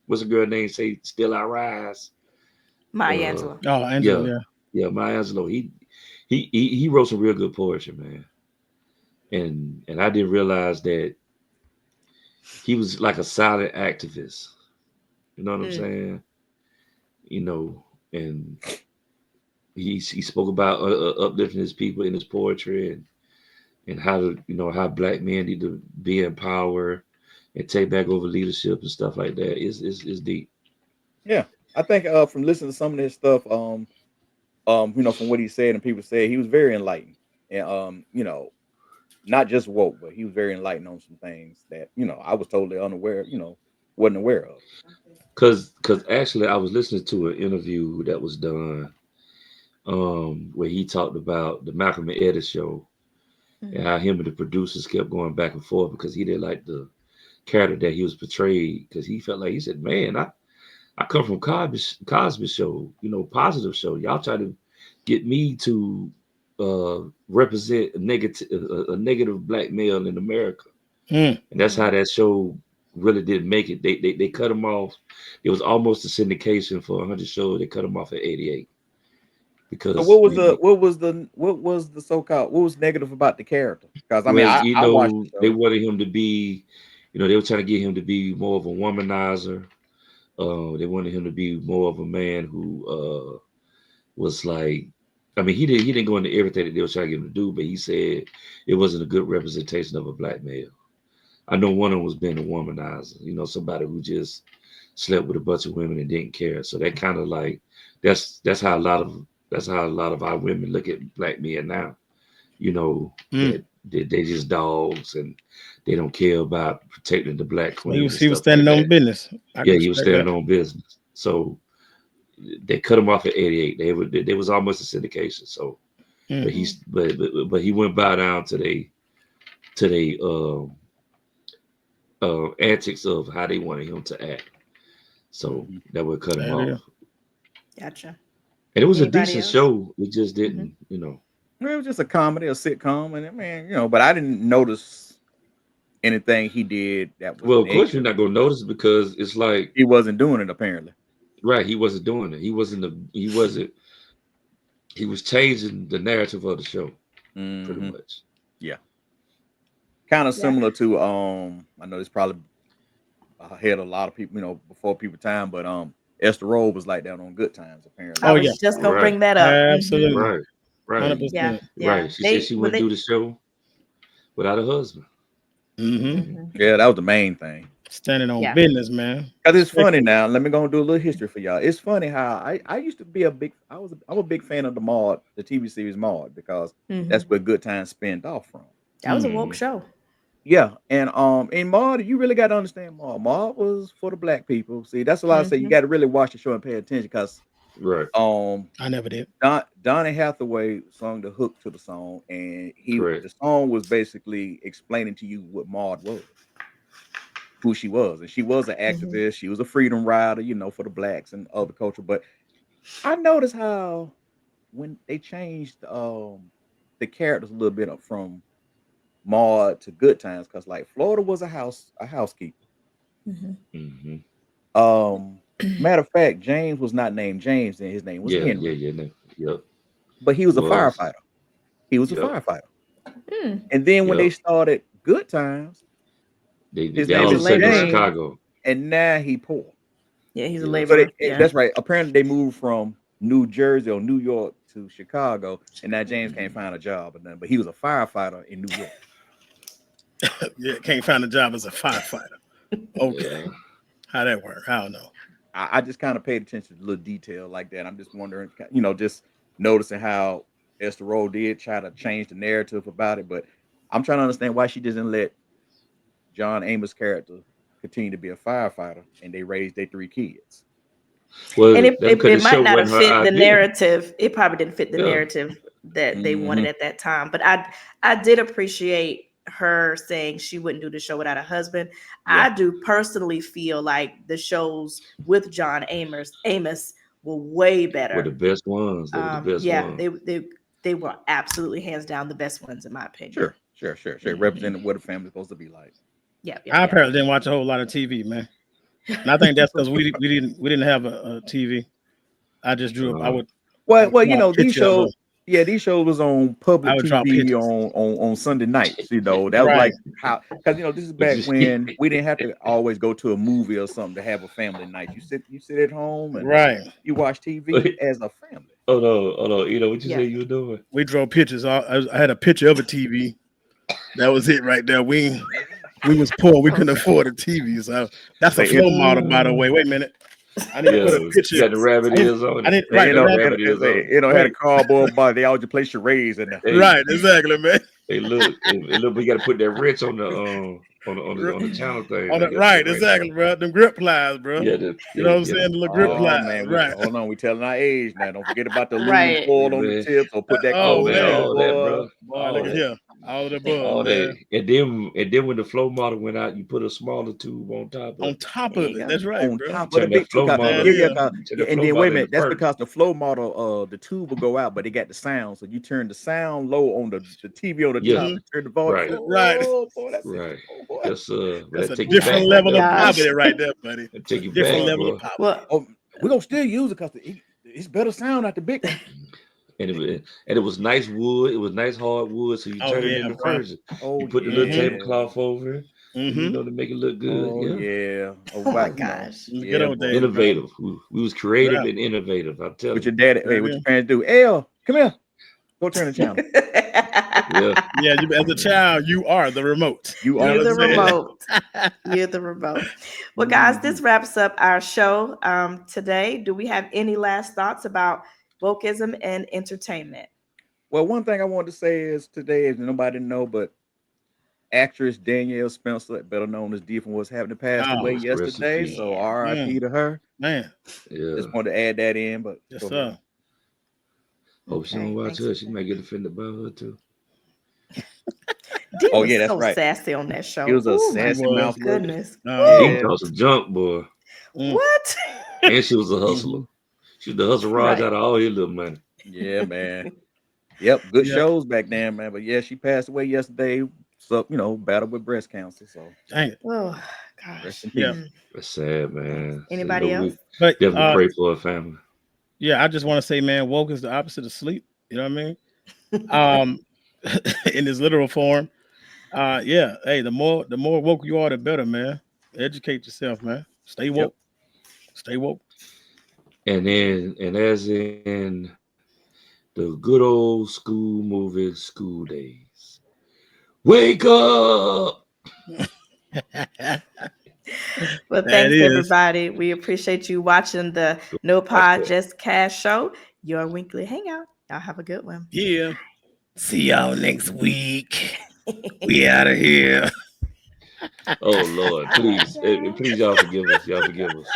what's a girl name? Say Still I Rise. Maya Uh, Angelou. Oh, Angela. yeah, Yeah. yeah. Maya Angelou. He wrote some real good poetry, man. And I didn't realize that he was like a silent activist. You know what I'm Mm. saying? You know, and he spoke about uplifting his people in his poetry and how to how black men need to be in power and take back over leadership and stuff like that. It's deep. Yeah, I think from listening to some of this stuff, from what he said and people said, he was very enlightened, and not just woke, but he was very enlightened on some things that I was totally unaware, wasn't aware of. Cause actually I was listening to an interview that was done where he talked about the Malcolm and Eddie show and Mhm. how him and the producers kept going back and forth because he didn't like the character that he was portrayed because he felt like he said, man, I come from Cosby show, positive show. Y'all try to get me to represent a negative black male in America, Mm. and that's how Mhm. that show really didn't make it. They cut him off. It was almost a syndication for 100 shows. They cut him off at 88 So because what was the so-called what was negative about the character? Because I mean, well, I watched the they show. wanted him to be, they were trying to get him to be more of a womanizer. They wanted him to be more of a man who was like, I mean, he didn't go into everything that they were trying to get him to do, but he said it wasn't a good representation of a black male. I know one of them was being a womanizer, somebody who just slept with a bunch of women and didn't care. So that kind of like that's how a lot of our women look at black men now. Mm. That they just dogs and they don't care about protecting the black He queen was and he was stuff like standing on that. business. I can Yeah, he was respect that. standing on business. So they cut him off at 88. They was almost a syndication. So, but Mm. Mhm. but he went by down to they antics of how they wanted him to act. So Mhm. that would cut him There it off. is. Gotcha. And it was a Anybody decent else? show. It just Mhm. didn't. It was just a comedy, a sitcom, and I mean, but I didn't notice anything he did that was Well, of course you're negative. not gonna notice because it's like He wasn't doing it apparently. right. He wasn't doing it. He wasn't. He was changing the narrative of the show pretty Hmm. much. Yeah, kind of Yeah. similar to I know it's probably ahead of a lot of people, before people time. But Esther Roll was like that on Good Times, apparently. I Oh yeah, was just gonna Right, bring that up. absolutely, right, right, Yeah, 100%. yeah. right. She said They she when wouldn't do they. the show without a husband. Hmm. Hmm. Mhm. Yeah, that was the main thing. Standing on Yeah. business, man. Cause it's funny Respectfully. now. Let me go and do a little history for y'all. It's funny how I used to be I'm a big fan of the TV series Maud, because that's Mhm. where Good Times spinned off from. That was a woke Hmm. show. Yeah, and in Maud, you really got to understand Maud. Maud was for the black people. See, that's a lot of say you Mhm. got to really watch the show and pay attention, because Right, um I never did. Donny Hathaway sung the hook to the song, and correct. the song was basically explaining to you what Maud was, who she was, and she was an Mhm. activist. She was a freedom rider, for the blacks and other culture. But I noticed how when they changed the characters a little bit up from Maud to Good Times, because like Florida was a housekeeper. Mhm. Hmm. Um, Matter of fact, James was not named James, and his name was Yeah, yeah, Henry, yeah. No. Yep, but he he was a was. firefighter. He was a Yep, firefighter. Mm. And then when they yep. started Good Times, his They name He's all a of is a sudden in laborer. James, Chicago. and now he poor. Yeah, he's a Yep. So laborer. Yeah. that's right. Apparently, they moved from New Jersey or New York to Chicago, and now James can't find a job or nothing. But he was a firefighter in New York. Yeah, can't find a job as a firefighter. Okay, Yeah. how that work? I don't know. I just kind of paid attention to little detail like that. I'm just wondering, just noticing how Esther Roll did try to change the narrative about it, but I'm trying to understand why she doesn't let John Amos' character continue to be a firefighter, and they raised their three kids. And Well, it, that it, because it the might show not wasn't have her fit the idea. narrative. It probably didn't fit the Yeah. narrative that they Hmm. wanted at that time. But I did appreciate her saying she wouldn't do the show without a husband. Yeah, I do personally feel like the shows with John Amos were way Were the better. best ones. They were the best Yeah, ones. they were absolutely hands down the best ones in my opinion. sure. Hmm. Representing what a family's supposed to be like. Yep, yep, I yep. apparently didn't watch a whole lot of TV, man. And I think that's because we didn't have a TV. I just drew up. I Uh, would I Well, would draw a these picture of shows, her. yeah, these shows was on I public would draw TV pictures. on Sunday nights. That was Right, like how, because this is back when we didn't have to always go to a movie or something to have a family night. You sit at home and right. you watch TV as a family. hold on. You know what you Yeah. say you were doing? We draw pictures. I had a picture of a TV. That was it right there. We was poor. We couldn't afford a TV. So that's a Say flow it, model, by the Uh, way. Wait a minute. I need to yeah, put a you picture. got the rabbit I need. ears on I it. need say right You the got the rabbit. rabbit ears on it. had a Wait. cardboard box. They all just place your rays in there. Hey, Right. Exactly, man. look, we got to put that wrench on the on the channel thing. On I it. got that Right. wrench Exactly, on. bro. Them grip plies, bro. Yeah, You know what I'm yeah. saying? The little grip Oh plies. man, we Right. hold on. We telling our age now. Don't forget about the aluminum Right. foil Yeah, on the man. tips, or put that Oh Oh coating man, on it, man, all that, boy. bro. boy, look All at that. here. All the above, All that. man. And then when the flow model went out, you put a smaller tube on top of On it. top There of you it. go. That's right, On bro. You top of the turn that big tube. flow Hell model, Yeah, yeah. you turn that and flow then wait a model into minute. That's furnace. because the flow model, the tube will go out, but it got the sound. So you turn the sound low on the TV on the Yeah, top, Hmm. and turn the volume. right, Right. Oh boy, that's it. right. Oh boy. Yes, but That's that a take you different back right Oh level there, of boy. gosh. poverty right there, buddy. That take you Different back, Oh, level of boy. poverty. Well, we're gonna still use it because it's better sound at the big one. And it was nice wood. It was nice hardwood. So you Oh turn it yeah, into bro. furniture. Oh You put the little Mm-hmm. yeah. tablecloth over it, and Mm-hmm. to make it look good. Oh Yeah, yeah. Oh oh my wow. gosh. In the good Yeah, old boy. days, bro. innovative. We was creative Yeah. and innovative. I'm What telling your you. daddy? Hey, Yeah, what yeah. your parents do? El, come here. Go turn the channel. Yeah. Yeah, you, as a child, you are the remote. You You know You're are what the the I'm saying? remote. remote. You're the remote. Well, guys, Hmm. this wraps up our show today. Do we have any last thoughts about wokeism and entertainment? Well, one thing I wanted to say is today is nobody know, but actress Danielle Spencer, better known as D from What's Happening, passed Oh away Yes, yesterday. recipe. So Yeah. R.I.P. man, to her. man. Yeah. Just wanted to add that in, but Yes, go ahead. sir. Hope she don't Okay. watch Thanks her. for She that. might get offended by her too. Dee Oh was yeah, that's so right. sassy on that She show. was a Oh He my sassy was. mouth worker. goodness. Uh-huh. She can Woo! Yeah. talk some junk, boy. Mm, What? And she was a hustler. hmm. She was the hustle Raj Right. out of all his little money. Yeah, man. Yep, good Yeah. shows back then, man. But yeah, she passed away yesterday. So, battled with breast cancer. So Dang it. Oh rest gosh. in Yeah. peace. Mm. That's sad, man. So Anybody else? we But definitely pray for her family. yeah, I just want to say, man, woke is the opposite of sleep. You know what I mean? Um, in this literal form. Yeah. Hey, the more woke you are, the better, man. Educate yourself, man. Stay Yep. woke. Stay woke. And as in the good old school movie School Days. Wake up! That Well, thanks is. everybody. We appreciate you watching the No Pod Just Cash show, your weekly hangout. Y'all have a good one. Yeah. See y'all next week. We out of here. Oh Lord, All right, please, guys. please, y'all forgive us. Y'all forgive us.